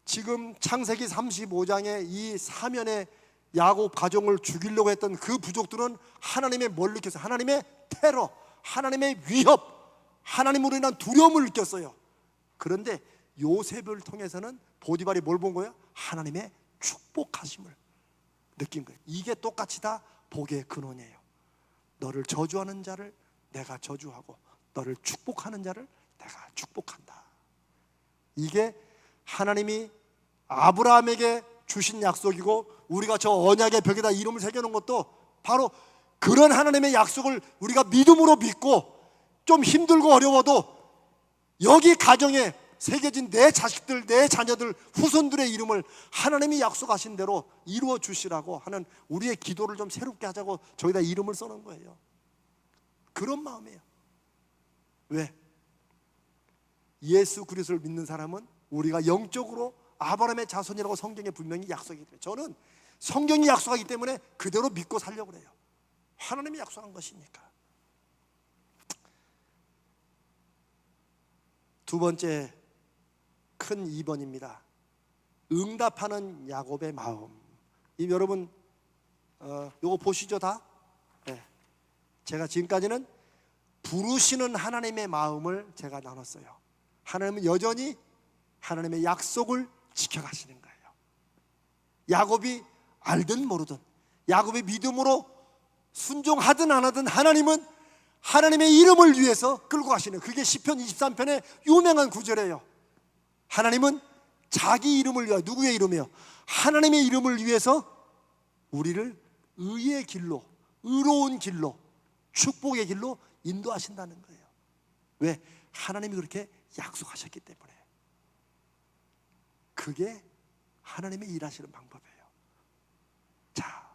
지금 창세기 35장에 이 사면에 야곱 가정을 죽이려고 했던 그 부족들은 하나님의 뭘 느꼈어요? 하나님의 테러, 하나님의 위협, 하나님으로 인한 두려움을 느꼈어요. 그런데 요셉을 통해서는 보디발이 뭘 본 거예요? 하나님의 축복하심을 느낀 거예요. 이게 똑같이 다 복의 근원이에요. 너를 저주하는 자를 내가 저주하고 너를 축복하는 자를 내가 축복한다. 이게 하나님이 아브라함에게 주신 약속이고, 우리가 저 언약의 벽에다 이름을 새겨놓은 것도 바로 그런 하나님의 약속을 우리가 믿음으로 믿고, 좀 힘들고 어려워도 여기 가정에 새겨진 내 자식들, 내 자녀들, 후손들의 이름을 하나님이 약속하신 대로 이루어 주시라고 하는 우리의 기도를 좀 새롭게 하자고 저기다 이름을 써놓은 거예요. 그런 마음이에요. 왜? 예수 그리스도를 믿는 사람은 우리가 영적으로 아브라함의 자손이라고 성경에 분명히 약속이 돼요. 저는 성경이 약속하기 때문에 그대로 믿고 살려고 그래요. 하나님이 약속한 것이니까. 두 번째 큰 2번입니다. 응답하는 야곱의 마음. 여러분 요거 보시죠 다? 네. 제가 지금까지는 부르시는 하나님의 마음을 제가 나눴어요. 하나님은 여전히 하나님의 약속을 지켜가시는 거예요. 야곱이 알든 모르든, 야곱이 믿음으로 순종하든 안 하든 하나님은 하나님의 이름을 위해서 끌고 가시는, 그게 시편 23편의 유명한 구절이에요. 하나님은 자기 이름을 위하여, 누구의 이름이요? 하나님의 이름을 위해서 우리를 의의 길로, 의로운 길로, 축복의 길로 인도하신다는 거예요. 왜? 하나님이 그렇게 약속하셨기 때문에. 그게 하나님의 일하시는 방법이에요. 자,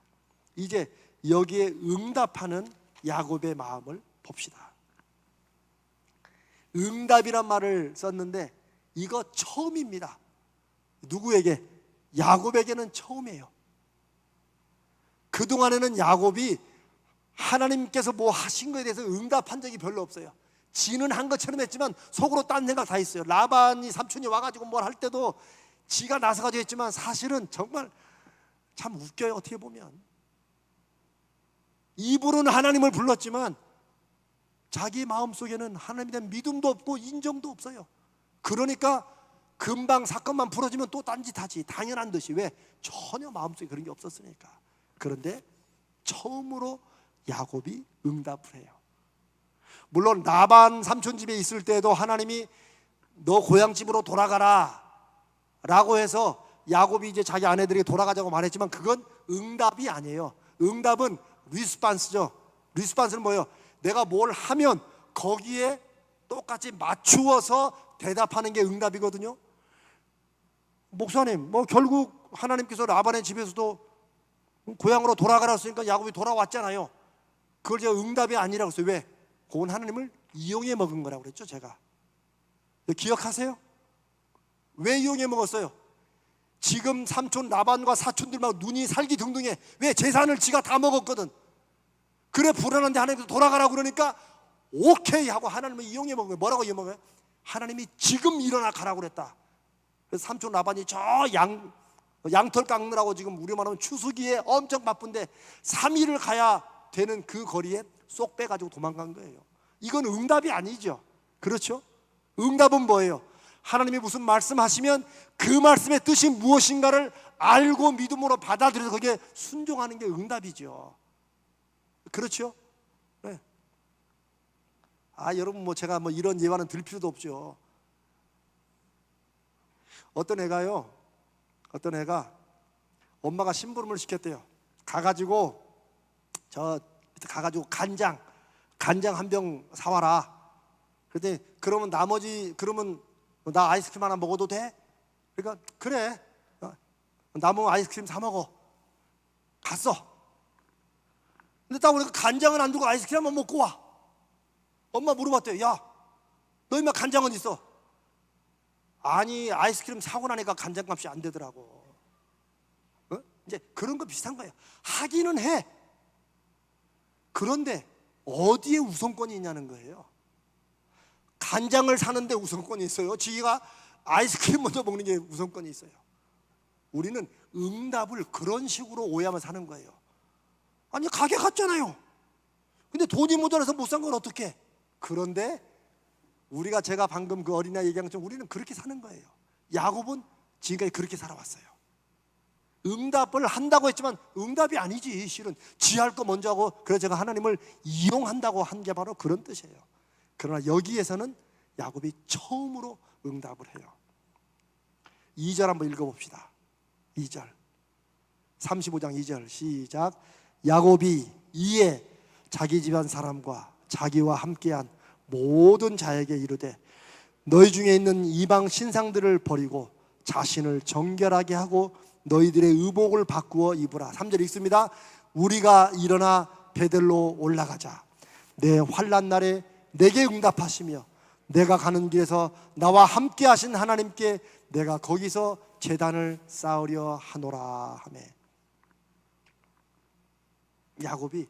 이제 여기에 응답하는 야곱의 마음을 봅시다. 응답이란 말을 썼는데 이거 처음입니다. 누구에게? 야곱에게는 처음이에요. 그동안에는 야곱이 하나님께서 뭐 하신 거에 대해서 응답한 적이 별로 없어요. 지는 한 것처럼 했지만 속으로 딴 생각 다 있어요. 라반이 삼촌이 와가지고 뭘 할 때도 지가 나서가지고 했지만 사실은 정말 참 웃겨요. 어떻게 보면 입으로는 하나님을 불렀지만 자기 마음속에는 하나님에 대한 믿음도 없고 인정도 없어요. 그러니까 금방 사건만 풀어지면 또 딴짓하지, 당연한 듯이. 왜? 전혀 마음속에 그런 게 없었으니까. 그런데 처음으로 야곱이 응답을 해요. 물론 라반 삼촌 집에 있을 때도 하나님이 너 고향집으로 돌아가라 라고 해서 야곱이 이제 자기 아내들에게 돌아가자고 말했지만 그건 응답이 아니에요. 응답은 리스판스죠. 리스판스는 뭐예요? 내가 뭘 하면 거기에 똑같이 맞추어서 대답하는 게 응답이거든요. 목사님, 뭐 결국 하나님께서 라반의 집에서도 고향으로 돌아가라 했으니까 야곱이 돌아왔잖아요. 그걸 제가 응답이 아니라고 했어요. 왜? 그건 하나님을 이용해 먹은 거라고 그랬죠. 제가 기억하세요? 왜 이용해 먹었어요? 지금 삼촌 라반과 사촌들만 눈이 살기등등해. 왜? 재산을 지가 다 먹었거든. 그래 불안한데 하나님께서 돌아가라고 그러니까 오케이 하고 하나님을 이용해 먹은 거예요. 뭐라고 이용해 먹어요? 하나님이 지금 일어나 가라고 그랬다. 그래서 삼촌 라반이 저 양털 깎느라고 지금 우리만 하면 추수기에 엄청 바쁜데 3일을 가야 되는 그 거리에 쏙 빼가지고 도망간 거예요. 이건 응답이 아니죠. 그렇죠? 응답은 뭐예요? 하나님이 무슨 말씀하시면 그 말씀의 뜻이 무엇인가를 알고 믿음으로 받아들여서 거기에 순종하는 게 응답이죠. 그렇죠? 네. 여러분 뭐 제가 뭐 이런 예화는 들 필요도 없죠. 어떤 애가 엄마가 심부름을 시켰대요. 가가지고 간장 한 병 사와라. 그랬더니 그러면 나 아이스크림 하나 먹어도 돼? 그러니까 그래, 남으면 아이스크림 사 먹어. 갔어. 근데 딱 보니까 간장은 안 두고 아이스크림만 먹고 와. 엄마 물어봤대요. 야, 너 임마 간장은 있어? 아니, 아이스크림 사고 나니까 간장값이 안 되더라고. 이제 그런 거 비슷한 거예요. 하기는 해. 그런데 어디에 우선권이 있냐는 거예요. 간장을 사는데 우선권이 있어요? 지가 아이스크림 먼저 먹는 게 우선권이 있어요? 우리는 응답을 그런 식으로 오해하며 사는 거예요. 아니, 가게 갔잖아요. 근데 돈이 모자라서 못 산 건 어떡해? 그런데 제가 방금 그 어린아이 얘기한 것처럼 우리는 그렇게 사는 거예요. 야곱은 지금까지 그렇게 살아왔어요. 응답을 한다고 했지만 응답이 아니지. 실은 지 할 거 먼저 하고, 그래서 제가 하나님을 이용한다고 한 게 바로 그런 뜻이에요. 그러나 여기에서는 야곱이 처음으로 응답을 해요. 2절 한번 읽어봅시다. 2절 35장 2절 시작. 야곱이 이에 자기 집안 사람과 자기와 함께한 모든 자에게 이르되 너희 중에 있는 이방 신상들을 버리고 자신을 정결하게 하고 너희들의 의복을 바꾸어 입으라. 3절 읽습니다. 우리가 일어나 베델로 올라가자. 내 환난 날에 내게 응답하시며 내가 가는 길에서 나와 함께 하신 하나님께 내가 거기서 제단을 쌓으려 하노라 하매. 야곱이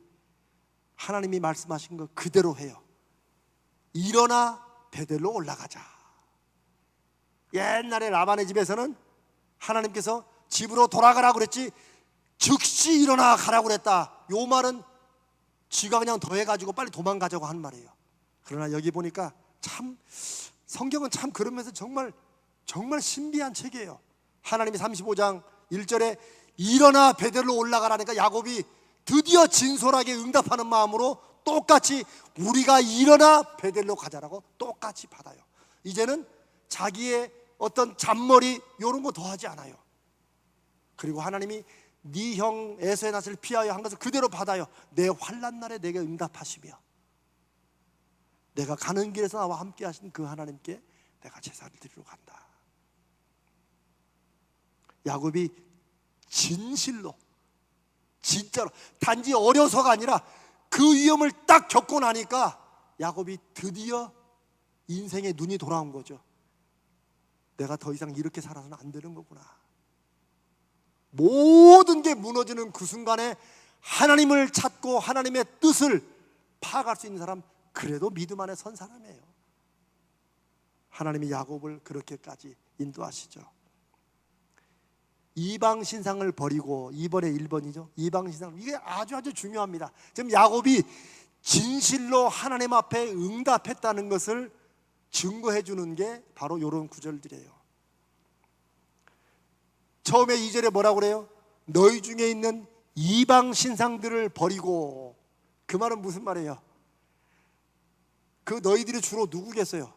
하나님이 말씀하신 거 그대로 해요. 일어나 베델로 올라가자. 옛날에 라반의 집에서는 하나님께서 집으로 돌아가라고 그랬지 즉시 일어나 가라고 그랬다. 요 말은 지가 그냥 더해가지고 빨리 도망가자고 한 말이에요. 그러나 여기 보니까 참 성경은 참 그러면서 정말 신비한 책이에요. 하나님이 35장 1절에 일어나 베델로 올라가라니까 야곱이 드디어 진솔하게 응답하는 마음으로 똑같이 우리가 일어나 베델로 가자라고 똑같이 받아요. 이제는 자기의 어떤 잔머리 이런 거 더하지 않아요. 그리고 하나님이 네 형 에서의 낯을 피하여 한 것을 그대로 받아요. 내 환난 날에 내게 응답하시며 내가 가는 길에서 나와 함께 하신 그 하나님께 내가 제사를 드리러 간다. 야곱이 진실로 진짜로 단지 어려서가 아니라 그 위험을 딱 겪고 나니까 야곱이 드디어 인생의 눈이 돌아온 거죠. 내가 더 이상 이렇게 살아서는 안 되는 거구나. 모든 게 무너지는 그 순간에 하나님을 찾고 하나님의 뜻을 파악할 수 있는 사람, 그래도 믿음 안에 선 사람이에요. 하나님이 야곱을 그렇게까지 인도하시죠. 이방 신상을 버리고, 이번에 1번이죠. 이방 신상, 이게 아주 중요합니다. 지금 야곱이 진실로 하나님 앞에 응답했다는 것을 증거해 주는 게 바로 이런 구절들이에요. 처음에 2절에 뭐라고 그래요? 너희 중에 있는 이방 신상들을 버리고. 그 말은 무슨 말이에요? 그 너희들이 주로 누구겠어요?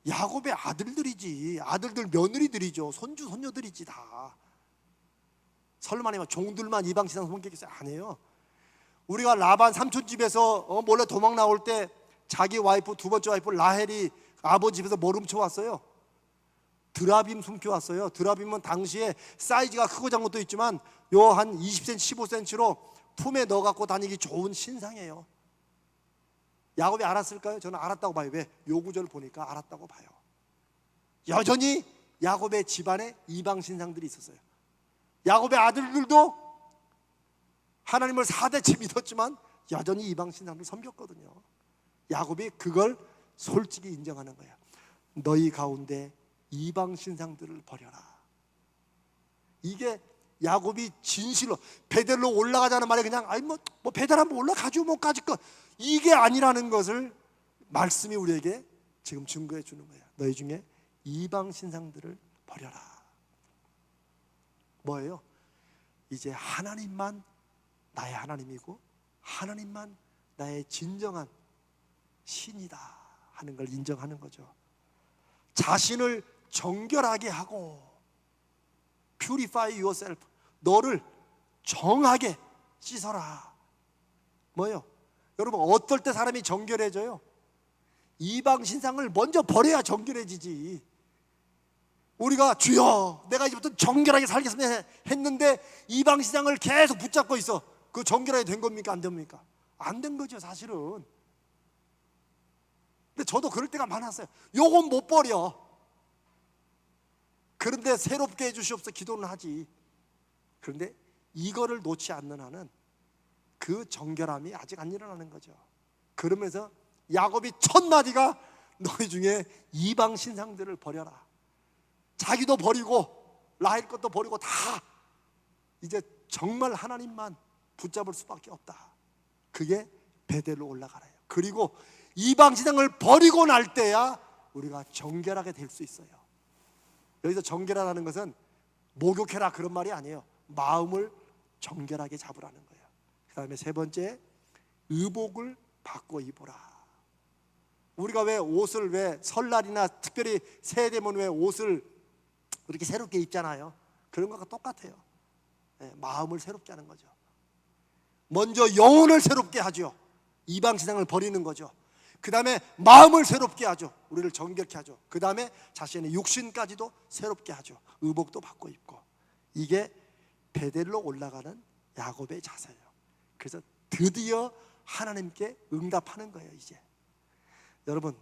야곱의 아들들이지. 아들들 며느리들이죠. 손주 손녀들이지 다. 설마니만 종들만 이방 신상 섬기겠어요? 아니에요. 우리가 라반 삼촌 집에서 몰래 도망 나올 때 자기 와이프, 두 번째 와이프 라헬이 아버지 집에서 뭘 훔쳐왔어요? 드라빔 숨겨왔어요. 드라빔은 당시에 사이즈가 크고 작은 것도 있지만 요 한 20cm, 15cm로 품에 넣어 갖고 다니기 좋은 신상이에요. 야곱이 알았을까요? 저는 알았다고 봐요. 왜? 요 구절을 보니까 알았다고 봐요. 여전히 야곱의 집안에 이방 신상들이 있었어요. 야곱의 아들들도 하나님을 4대째 믿었지만 여전히 이방 신상들 섬겼거든요. 야곱이 그걸 솔직히 인정하는 거예요. 너희 가운데 이방 신상들을 버려라. 이게 야곱이 진실로 베델로 올라가자는 말에 그냥 뭐 베델 한번 올라가죠 뭐 까짓 것, 이게 아니라는 것을 말씀이 우리에게 지금 증거해 주는 거예요. 너희 중에 이방 신상들을 버려라. 뭐예요? 이제 하나님만 나의 하나님이고 하나님만 나의 진정한 신이다 하는 걸 인정하는 거죠. 자신을 정결하게 하고 purify yourself, 너를 정하게 씻어라. 뭐예요? 여러분, 어떨 때 사람이 정결해져요? 이방 신상을 먼저 버려야 정결해지지. 우리가 주여 내가 이제부터 정결하게 살겠습니다 했는데 이방 신상을 계속 붙잡고 있어. 그 정결하게 된 겁니까? 안 됩니까? 안 된 거죠 사실은. 근데 저도 그럴 때가 많았어요. 요건 못 버려. 그런데 새롭게 해주시옵소서 기도는 하지. 그런데 이거를 놓지 않는 한은 그 정결함이 아직 안 일어나는 거죠. 그러면서 야곱이 첫 마디가 너희 중에 이방 신상들을 버려라. 자기도 버리고 라헬 것도 버리고 다 이제 정말 하나님만 붙잡을 수밖에 없다. 그게 베델로 올라가라요. 그리고 이방 신상을 버리고 날 때야 우리가 정결하게 될 수 있어요. 여기서 정결하다는 것은 목욕해라 그런 말이 아니에요. 마음을 정결하게 잡으라는 거예요. 그 다음에 세 번째, 의복을 바꿔 입어라. 우리가 왜 옷을 왜 설날이나 특별히 새해 되면 왜 옷을 이렇게 새롭게 입잖아요. 그런 것과 똑같아요. 마음을 새롭게 하는 거죠. 먼저 영혼을 새롭게 하죠. 이방 신앙을 버리는 거죠. 그 다음에 마음을 새롭게 하죠. 우리를 정결케 하죠. 그 다음에 자신의 육신까지도 새롭게 하죠. 의복도 바꿔 입고. 이게 베델로 올라가는 야곱의 자세예요. 그래서 드디어 하나님께 응답하는 거예요. 이제 여러분,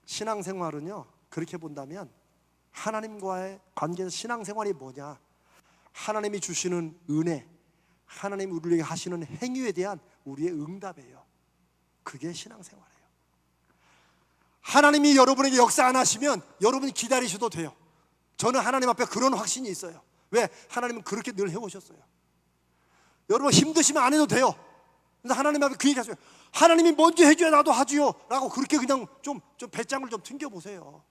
신앙생활은요 그렇게 본다면 하나님과의 관계에서 신앙생활이 뭐냐? 하나님이 주시는 은혜, 하나님이 우리에게 하시는 행위에 대한 우리의 응답이에요. 그게 신앙생활이에요. 하나님이 여러분에게 역사 안 하시면 여러분이 기다리셔도 돼요. 저는 하나님 앞에 그런 확신이 있어요. 왜? 하나님은 그렇게 늘 해오셨어요. 여러분 힘드시면 안 해도 돼요. 그래서 하나님 앞에 그 얘기 하세요. 하나님이 먼저 해줘야 나도 하지요 라고 그렇게 그냥 좀 배짱을 좀 튕겨보세요.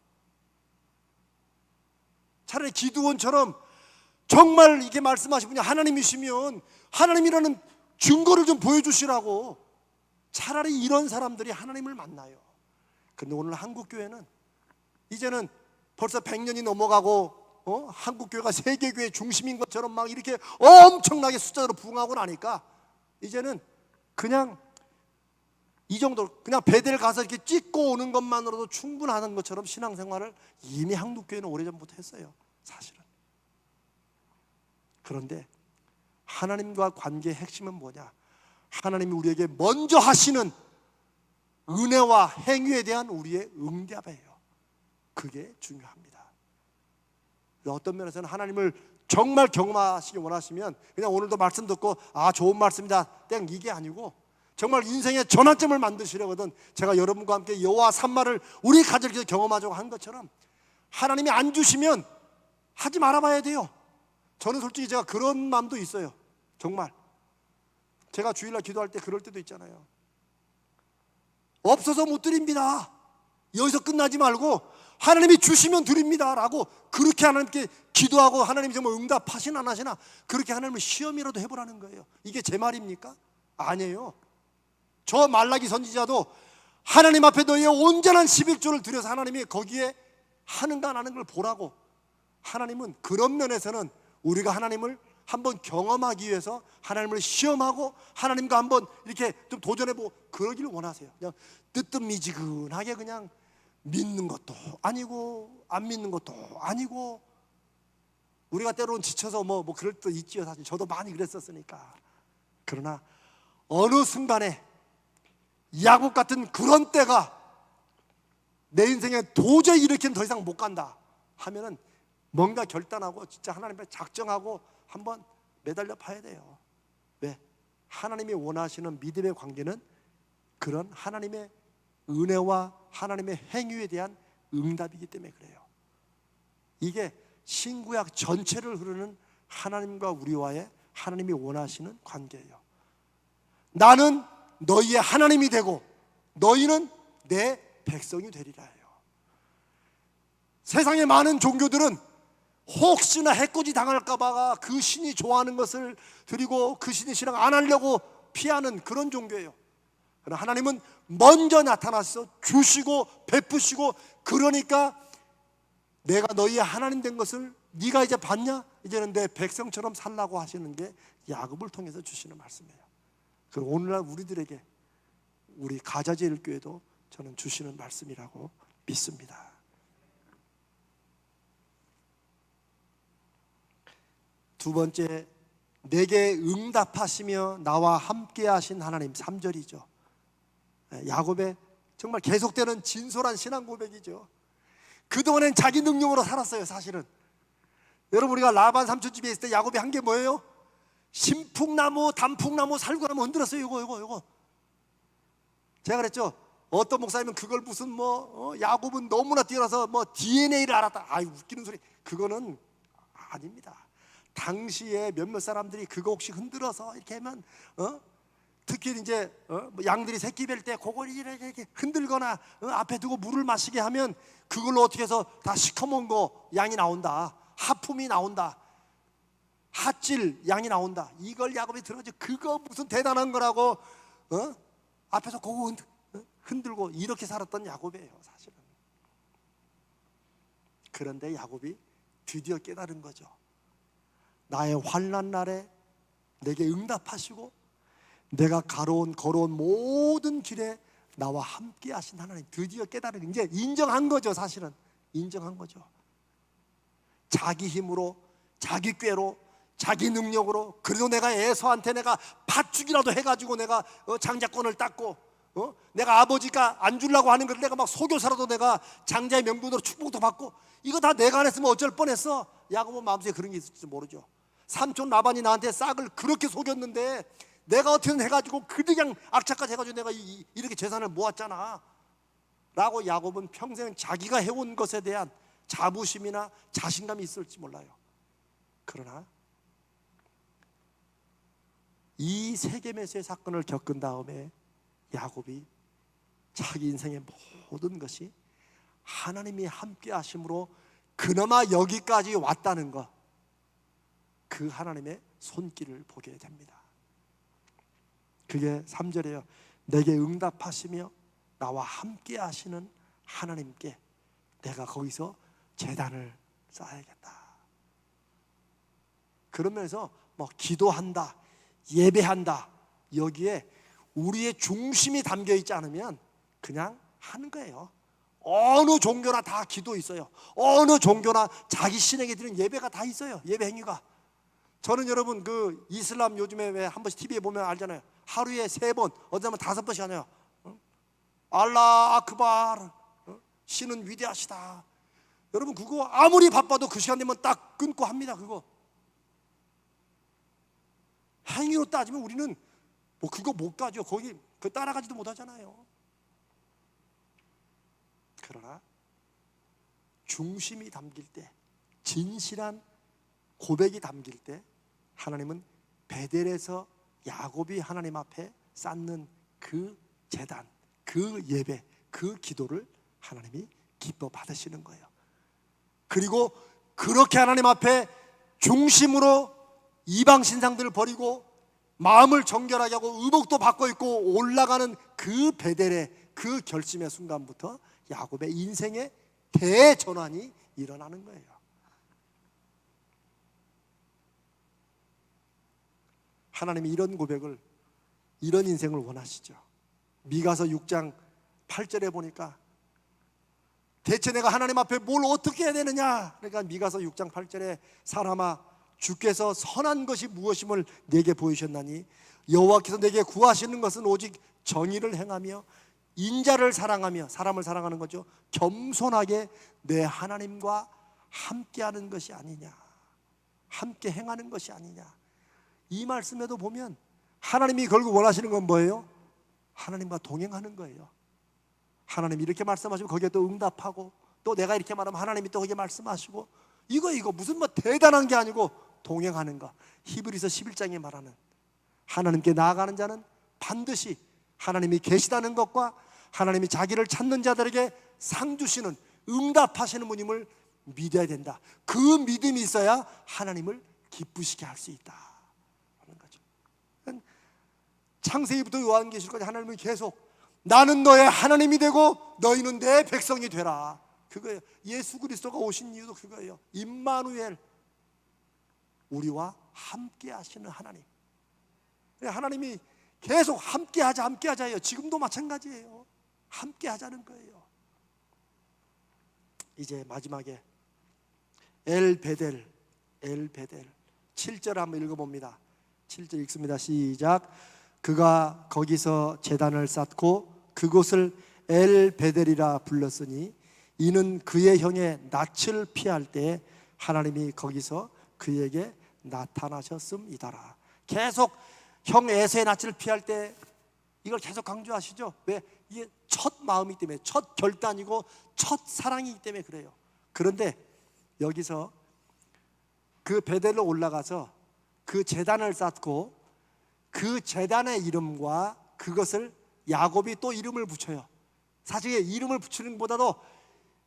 차라리 기드온처럼 정말 이게 말씀하신 분이 하나님이시면 하나님이라는 증거를 좀 보여주시라고. 차라리 이런 사람들이 하나님을 만나요. 근데 오늘 한국교회는 이제는 벌써 100년이 넘어가고 한국교회가 세계교회 중심인 것처럼 막 이렇게 엄청나게 숫자로 부흥하고 나니까 이제는 그냥 이 정도, 그냥 베델 가서 이렇게 찍고 오는 것만으로도 충분하는 것처럼 신앙생활을 이미 한국교회는 오래전부터 했어요, 사실은. 그런데 하나님과 관계의 핵심은 뭐냐? 하나님이 우리에게 먼저 하시는 은혜와 행위에 대한 우리의 응답이에요. 그게 중요합니다. 어떤 면에서는 하나님을 정말 경험하시기 원하시면 그냥 오늘도 말씀 듣고 좋은 말씀이다 땡 이게 아니고 정말 인생의 전환점을 만드시려거든. 제가 여러분과 함께 여호와 산마를 우리 가족에서 경험하자고 한 것처럼 하나님이 안 주시면 하지 말아봐야 돼요. 저는 솔직히 제가 그런 마음도 있어요. 정말 제가 주일날 기도할 때 그럴 때도 있잖아요. 없어서 못 드립니다. 여기서 끝나지 말고 하나님이 주시면 드립니다 라고 그렇게 하나님께 기도하고 하나님이 정말 응답하시나 안 하시나 그렇게 하나님을 시험이라도 해보라는 거예요. 이게 제 말입니까? 아니에요. 저 말라기 선지자도 하나님 앞에 너희의 온전한 11조를 드려서 하나님이 거기에 하는가 안 하는 걸 보라고. 하나님은 그런 면에서는 우리가 하나님을 한번 경험하기 위해서 하나님을 시험하고 하나님과 한번 이렇게 좀 도전해보고 그러기를 원하세요. 그냥 뜨뜻미지근하게 그냥 믿는 것도 아니고 안 믿는 것도 아니고. 우리가 때로는 지쳐서 뭐 그럴 때 있지요. 사실 저도 많이 그랬었으니까. 그러나 어느 순간에 야곱 같은 그런 때가 내 인생에 도저히 이렇게는 더 이상 못 간다 하면은 뭔가 결단하고 진짜 하나님 앞에 작정하고 한번 매달려 봐야 돼요. 왜? 하나님이 원하시는 믿음의 관계는 그런 하나님의 은혜와 하나님의 행위에 대한 응답이기 때문에 그래요. 이게 신구약 전체를 흐르는 하나님과 우리와의 하나님이 원하시는 관계예요. 나는 너희의 하나님이 되고 너희는 내 백성이 되리라 해요. 세상의 많은 종교들은 혹시나 해코지 당할까 봐가 그 신이 좋아하는 것을 드리고 그 신의 신앙 안 하려고 피하는 그런 종교예요. 그러나 하나님은 먼저 나타나서 주시고 베푸시고 그러니까 내가 너희의 하나님 된 것을 네가 이제 봤냐? 이제는 내 백성처럼 살라고 하시는 게 야곱을 통해서 주시는 말씀이에요. 그리고 오늘날 우리들에게 우리 가자제일교회도 저는 주시는 말씀이라고 믿습니다. 두 번째, 내게 응답하시며 나와 함께 하신 하나님, 3절이죠. 야곱의 정말 계속되는 진솔한 신앙 고백이죠. 그동안엔 자기 능력으로 살았어요. 사실은 여러분, 우리가 라반 삼촌 집에 있을 때 야곱이 한 게 뭐예요? 신풍나무, 단풍나무, 살구나무 흔들었어요. 이거 제가 그랬죠. 어떤 목사님은 그걸 무슨 야곱은 너무나 뛰어나서 DNA를 알았다. 웃기는 소리. 그거는 아닙니다. 당시에 몇몇 사람들이 그거 혹시 흔들어서 이렇게 하면 특히 이제 양들이 새끼 뵐 때 그걸 이렇게 흔들거나 앞에 두고 물을 마시게 하면 그걸로 어떻게 해서 다 시커먼 거 양이 나온다. 하품이 나온다. 핫질 양이 나온다. 이걸 야곱이 들어가지고 그거 무슨 대단한 거라고 앞에서 그거 흔들고 이렇게 살았던 야곱이에요, 사실은. 그런데 야곱이 드디어 깨달은 거죠. 나의 환난 날에 내게 응답하시고 내가 걸어온 모든 길에 나와 함께 하신 하나님, 드디어 깨달은, 이제 인정한 거죠. 사실은 인정한 거죠. 자기 힘으로, 자기 꾀로, 자기 능력으로, 그래도 내가 에서한테 내가 팥죽이라도 해가지고 내가 장자권을 땄고 내가 아버지가 안 주려고 하는 걸 내가 막 속여서라도 내가 장자의 명분으로 축복도 받고 이거 다 내가 안 했으면 어쩔 뻔했어. 야곱은 마음속에 그런 게 있을지 모르죠. 삼촌 라반이 나한테 싹을 그렇게 속였는데 내가 어떻게든 해가지고 그냥 악착같이 해가지고 내가 이렇게 재산을 모았잖아 라고 야곱은 평생 자기가 해온 것에 대한 자부심이나 자신감이 있을지 몰라요. 그러나 이 세겜에서의 사건을 겪은 다음에 야곱이 자기 인생의 모든 것이 하나님이 함께 하심으로 그나마 여기까지 왔다는 것, 그 하나님의 손길을 보게 됩니다. 그게 3절이에요. 내게 응답하시며 나와 함께 하시는 하나님께 내가 거기서 제단을 쌓아야겠다. 그러면서 뭐 기도한다, 예배한다, 여기에 우리의 중심이 담겨 있지 않으면 그냥 하는 거예요. 어느 종교나 다 기도 있어요. 어느 종교나 자기 신에게 드리는 예배가 다 있어요. 예배 행위가. 저는 여러분 그 이슬람 요즘에 왜 한 번씩 TV에 보면 알잖아요. 하루에 3번, 어디 하면 5번씩 하네요. 알라 아크발, 신은 위대하시다. 여러분 그거 아무리 바빠도 그 시간 되면 딱 끊고 합니다. 그거 행위로 따지면 우리는 뭐 그거 못 가죠. 거기 그 따라가지도 못하잖아요. 그러나 중심이 담길 때, 진실한 고백이 담길 때 하나님은 베델에서 야곱이 하나님 앞에 쌓는 그 제단, 그 예배, 그 기도를 하나님이 기뻐 받으시는 거예요. 그리고 그렇게 하나님 앞에 중심으로 이방 신상들을 버리고 마음을 정결하게 하고 의복도 바꿔 입고 올라가는 그 베델의 그 결심의 순간부터 야곱의 인생의 대전환이 일어나는 거예요. 하나님이 이런 고백을, 이런 인생을 원하시죠. 미가서 6장 8절에 보니까 대체 내가 하나님 앞에 뭘 어떻게 해야 되느냐. 그러니까 미가서 6장 8절에 사람아 주께서 선한 것이 무엇임을 내게 보이셨나니 여호와께서 내게 구하시는 것은 오직 정의를 행하며 인자를 사랑하며, 사람을 사랑하는 거죠, 겸손하게 내 하나님과 함께하는 것이 아니냐, 함께 행하는 것이 아니냐. 이 말씀에도 보면 하나님이 결국 원하시는 건 뭐예요? 하나님과 동행하는 거예요. 하나님이 이렇게 말씀하시면 거기에 또 응답하고, 또 내가 이렇게 말하면 하나님이 또 거기에 말씀하시고, 이거 무슨 뭐 대단한 게 아니고 동행하는 거. 히브리서 11장에 말하는 하나님께 나아가는 자는 반드시 하나님이 계시다는 것과 하나님이 자기를 찾는 자들에게 상 주시는, 응답하시는 분임을 믿어야 된다. 그 믿음이 있어야 하나님을 기쁘시게 할 수 있다 하는 거죠. 창세기부터 요한계시록까지 하나님은 계속 나는 너의 하나님이 되고 너희는 내 백성이 되라. 그거예요. 예수 그리스도가 오신 이유도 그거예요. 임마누엘, 우리와 함께 하시는 하나님. 하나님이 계속 함께 하자 해요. 지금도 마찬가지예요. 함께 하자는 거예요. 이제 마지막에 엘베델 7절 한번 읽어봅니다. 7절 읽습니다. 시작. 그가 거기서 제단을 쌓고 그곳을 엘베델이라 불렀으니 이는 그의 형의 낯을 피할 때 하나님이 거기서 그에게 나타나셨음이다라. 계속 형 에서의 낯을 피할 때 이걸 계속 강조하시죠. 왜? 이게 첫 마음이기 때문에, 첫 결단이고 첫 사랑이기 때문에 그래요. 그런데 여기서 그 베델로 올라가서 그 제단을 쌓고 그 제단의 이름과 그것을 야곱이 또 이름을 붙여요. 사실 이름을 붙이는 것보다도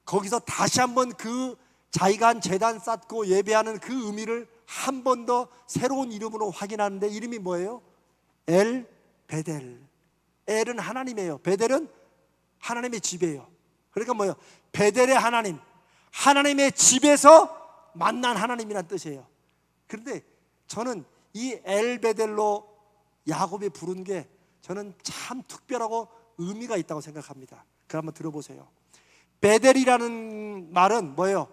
거기서 다시 한번 그 자기가 한 제단 쌓고 예배하는 그 의미를 한 번 더 새로운 이름으로 확인하는데, 이름이 뭐예요? 엘 베델. 엘은 하나님이에요. 베델은 하나님의 집이에요. 그러니까 뭐예요? 베델의 하나님, 하나님의 집에서 만난 하나님이란 뜻이에요. 그런데 저는 이 엘 베델로 야곱이 부른 게 저는 참 특별하고 의미가 있다고 생각합니다. 그럼 한번 들어보세요. 베델이라는 말은 뭐예요?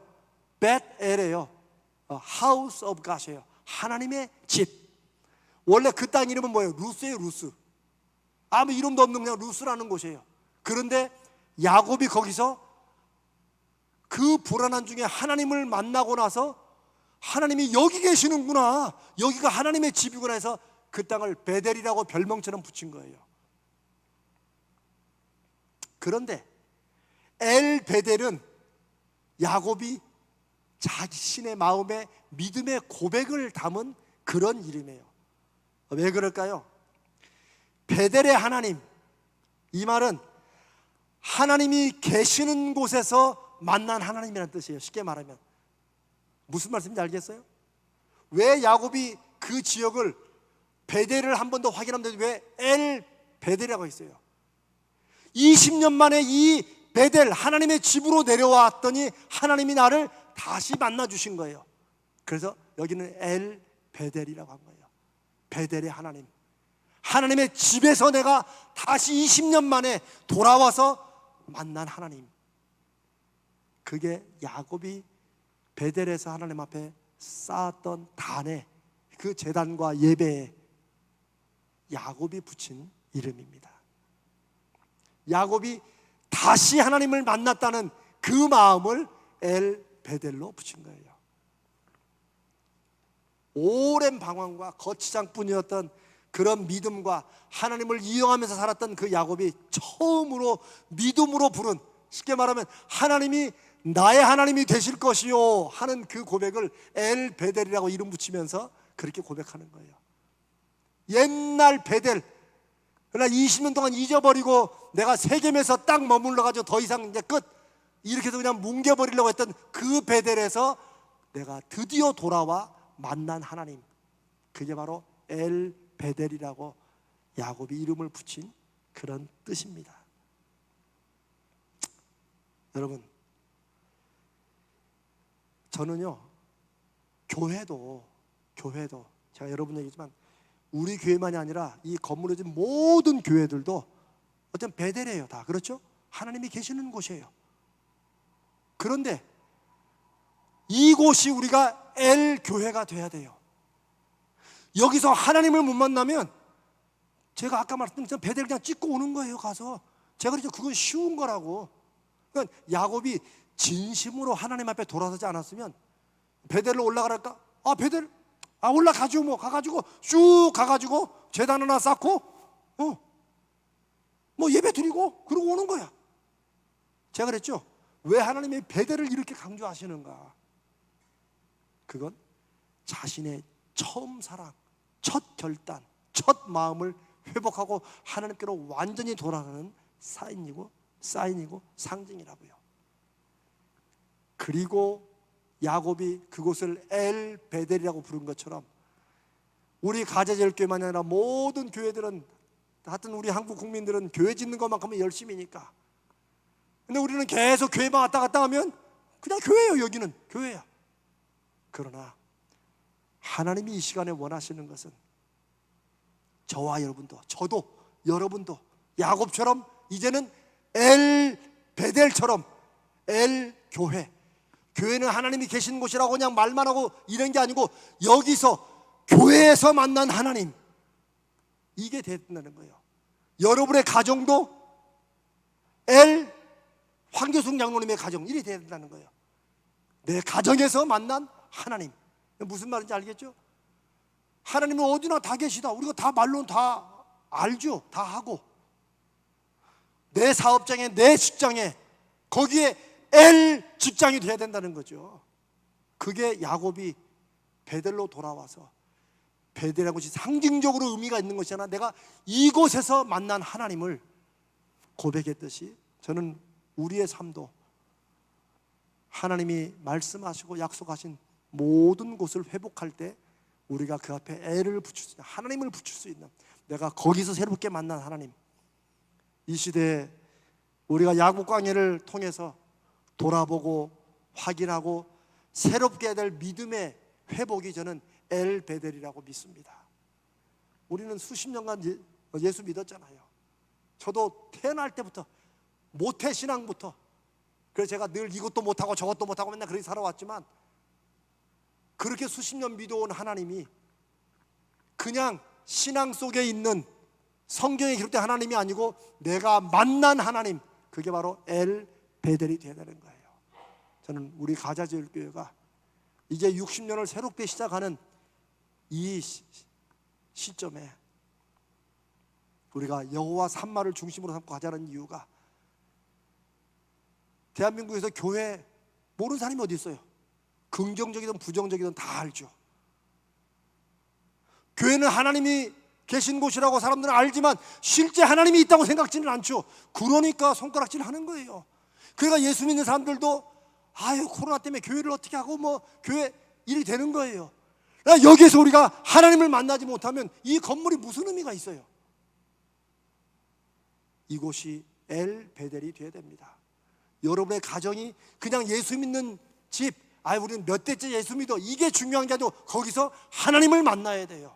벳엘이에요. House of God이에요. 하나님의 집. 원래 그 땅 이름은 뭐예요? 루스예요. 루스. 아무 이름도 없는 그냥 루스라는 곳이에요. 그런데 야곱이 거기서 그 불안한 중에 하나님을 만나고 나서 하나님이 여기 계시는구나, 여기가 하나님의 집이구나 해서 그 땅을 베델이라고 별명처럼 붙인 거예요. 그런데 엘 베델은 야곱이 자신의 마음에 믿음의 고백을 담은 그런 이름이에요. 왜 그럴까요? 베델의 하나님, 이 말은 하나님이 계시는 곳에서 만난 하나님이라는 뜻이에요. 쉽게 말하면 무슨 말씀인지 알겠어요? 왜 야곱이 그 지역을 베델을 한 번 더 확인하면 왜 엘 베델이라고 했어요? 20년 만에 이 베델 하나님의 집으로 내려왔더니 하나님이 나를 다시 만나 주신 거예요. 그래서 여기는 엘 베델이라고 한 거예요. 베델의 하나님, 하나님의 집에서 내가 다시 20년 만에 돌아와서 만난 하나님, 그게 야곱이 베델에서 하나님 앞에 쌓았던 단에 그 제단과 예배에 야곱이 붙인 이름입니다. 야곱이 다시 하나님을 만났다는 그 마음을 엘 베델로 붙인 거예요. 오랜 방황과 거치장뿐이었던 그런 믿음과 하나님을 이용하면서 살았던 그 야곱이 처음으로 믿음으로 부른, 쉽게 말하면 하나님이 나의 하나님이 되실 것이요 하는 그 고백을 엘 베델이라고 이름 붙이면서 그렇게 고백하는 거예요. 옛날 베델, 그러나 20년 동안 잊어버리고 내가 세겜에서 딱 머물러가지고 더 이상 이제 끝 이렇게 해서 그냥 뭉개버리려고 했던 그 베델에서 내가 드디어 돌아와 만난 하나님, 그게 바로 엘 베델이라고 야곱이 이름을 붙인 그런 뜻입니다. 여러분, 저는요 교회도 제가 여러분 얘기지만 우리 교회만이 아니라 이 건물에 있는 모든 교회들도 어떤 베델이에요. 다 그렇죠? 하나님이 계시는 곳이에요. 그런데 이곳이 우리가 엘 교회가 돼야 돼요. 여기서 하나님을 못 만나면 제가 아까 말씀드린 것처럼 베델 그냥 찍고 오는 거예요. 가서 제가 그랬죠. 그건 쉬운 거라고. 그러니까 야곱이 진심으로 하나님 앞에 돌아서지 않았으면 베델로 올라가랄까? 베델 올라가죠. 뭐 가가지고 쭉 가가지고 제단 하나 쌓고 뭐 예배 드리고 그러고 오는 거야. 제가 그랬죠. 왜 하나님이 베델을 이렇게 강조하시는가? 그건 자신의 처음 사랑, 첫 결단, 첫 마음을 회복하고 하나님께로 완전히 돌아가는 사인이고 상징이라고요. 그리고 야곱이 그곳을 엘 베델이라고 부른 것처럼 우리 가재제일교회만 아니라 모든 교회들은, 하여튼 우리 한국 국민들은 교회 짓는 것만큼은 열심이니까. 근데 우리는 계속 교회만 왔다 갔다 하면 그냥 교회예요. 여기는 교회야. 그러나 하나님이 이 시간에 원하시는 것은 저와 여러분도, 저도 여러분도 야곱처럼 이제는 엘 베델처럼 엘 교회, 교회는 하나님이 계신 곳이라고 그냥 말만 하고 이런 게 아니고 여기서 교회에서 만난 하나님, 이게 된다는 거예요. 여러분의 가정도 엘 황교숙 장로님의 가정, 이게 돼야 된다는 거예요. 내 가정에서 만난 하나님. 무슨 말인지 알겠죠? 하나님은 어디나 다 계시다. 우리가 다 말로는 다 알죠. 다 하고 내 사업장에, 내 직장에, 거기에 엘 직장이 돼야 된다는 거죠. 그게 야곱이 베델로 돌아와서, 베델이라는 것이 상징적으로 의미가 있는 것이잖아. 내가 이곳에서 만난 하나님을 고백했듯이 저는 우리의 삶도 하나님이 말씀하시고 약속하신 모든 곳을 회복할 때 우리가 그 앞에 애를 붙일 수 있는, 하나님을 붙일 수 있는, 내가 거기서 새롭게 만난 하나님, 이 시대에 우리가 야곱 광야를 통해서 돌아보고 확인하고 새롭게 해야 될 믿음의 회복이 저는 엘 베델이라고 믿습니다. 우리는 수십 년간 예수 믿었잖아요. 저도 태어날 때부터 모태 신앙부터, 그래서 제가 늘 이것도 못하고 저것도 못하고 맨날 그렇게 살아왔지만, 그렇게 수십 년 믿어온 하나님이 그냥 신앙 속에 있는 성경에 기록된 하나님이 아니고 내가 만난 하나님, 그게 바로 엘 베델이 되어야 되는 거예요. 저는 우리 가자제일교회가 이제 60년을 새롭게 시작하는 이 시점에 우리가 여호와 산마를 중심으로 삼고 가자는 이유가, 대한민국에서 교회 모르는 사람이 어디 있어요? 긍정적이든 부정적이든 다 알죠. 교회는 하나님이 계신 곳이라고 사람들은 알지만 실제 하나님이 있다고 생각지는 않죠. 그러니까 손가락질 하는 거예요. 그러니까 예수 믿는 사람들도 아유 코로나 때문에 교회를 어떻게 하고 뭐 교회 일이 되는 거예요. 그러니까 여기에서 우리가 하나님을 만나지 못하면 이 건물이 무슨 의미가 있어요? 이곳이 엘 베델이 되어야 됩니다. 여러분의 가정이 그냥 예수 믿는 집, 우리는 몇 대째 예수 믿어, 이게 중요한 게 아니고 거기서 하나님을 만나야 돼요.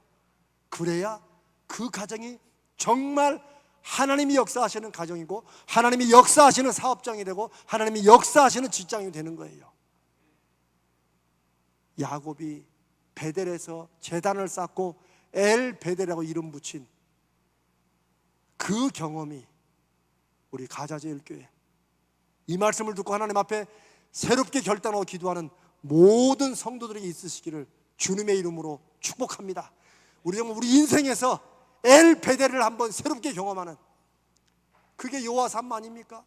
그래야 그 가정이 정말 하나님이 역사하시는 가정이고 하나님이 역사하시는 사업장이 되고 하나님이 역사하시는 직장이 되는 거예요. 야곱이 베델에서 제단을 쌓고 엘 베델이라고 이름 붙인 그 경험이 우리 가자제일교회, 이 말씀을 듣고 하나님 앞에 새롭게 결단하고 기도하는 모든 성도들에게 있으시기를 주님의 이름으로 축복합니다. 우리 정말 우리 인생에서 엘 베델을 한번 새롭게 경험하는, 그게 여호와 삶 아닙니까?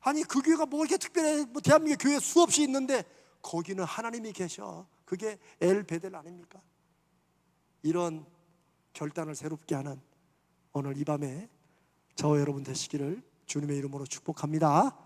아니 그 교회가 뭐 이렇게 특별해, 뭐 대한민국 교회 수없이 있는데 거기는 하나님이 계셔. 그게 엘 베델 아닙니까? 이런 결단을 새롭게 하는 오늘 이 밤에 저와 여러분 되시기를 주님의 이름으로 축복합니다.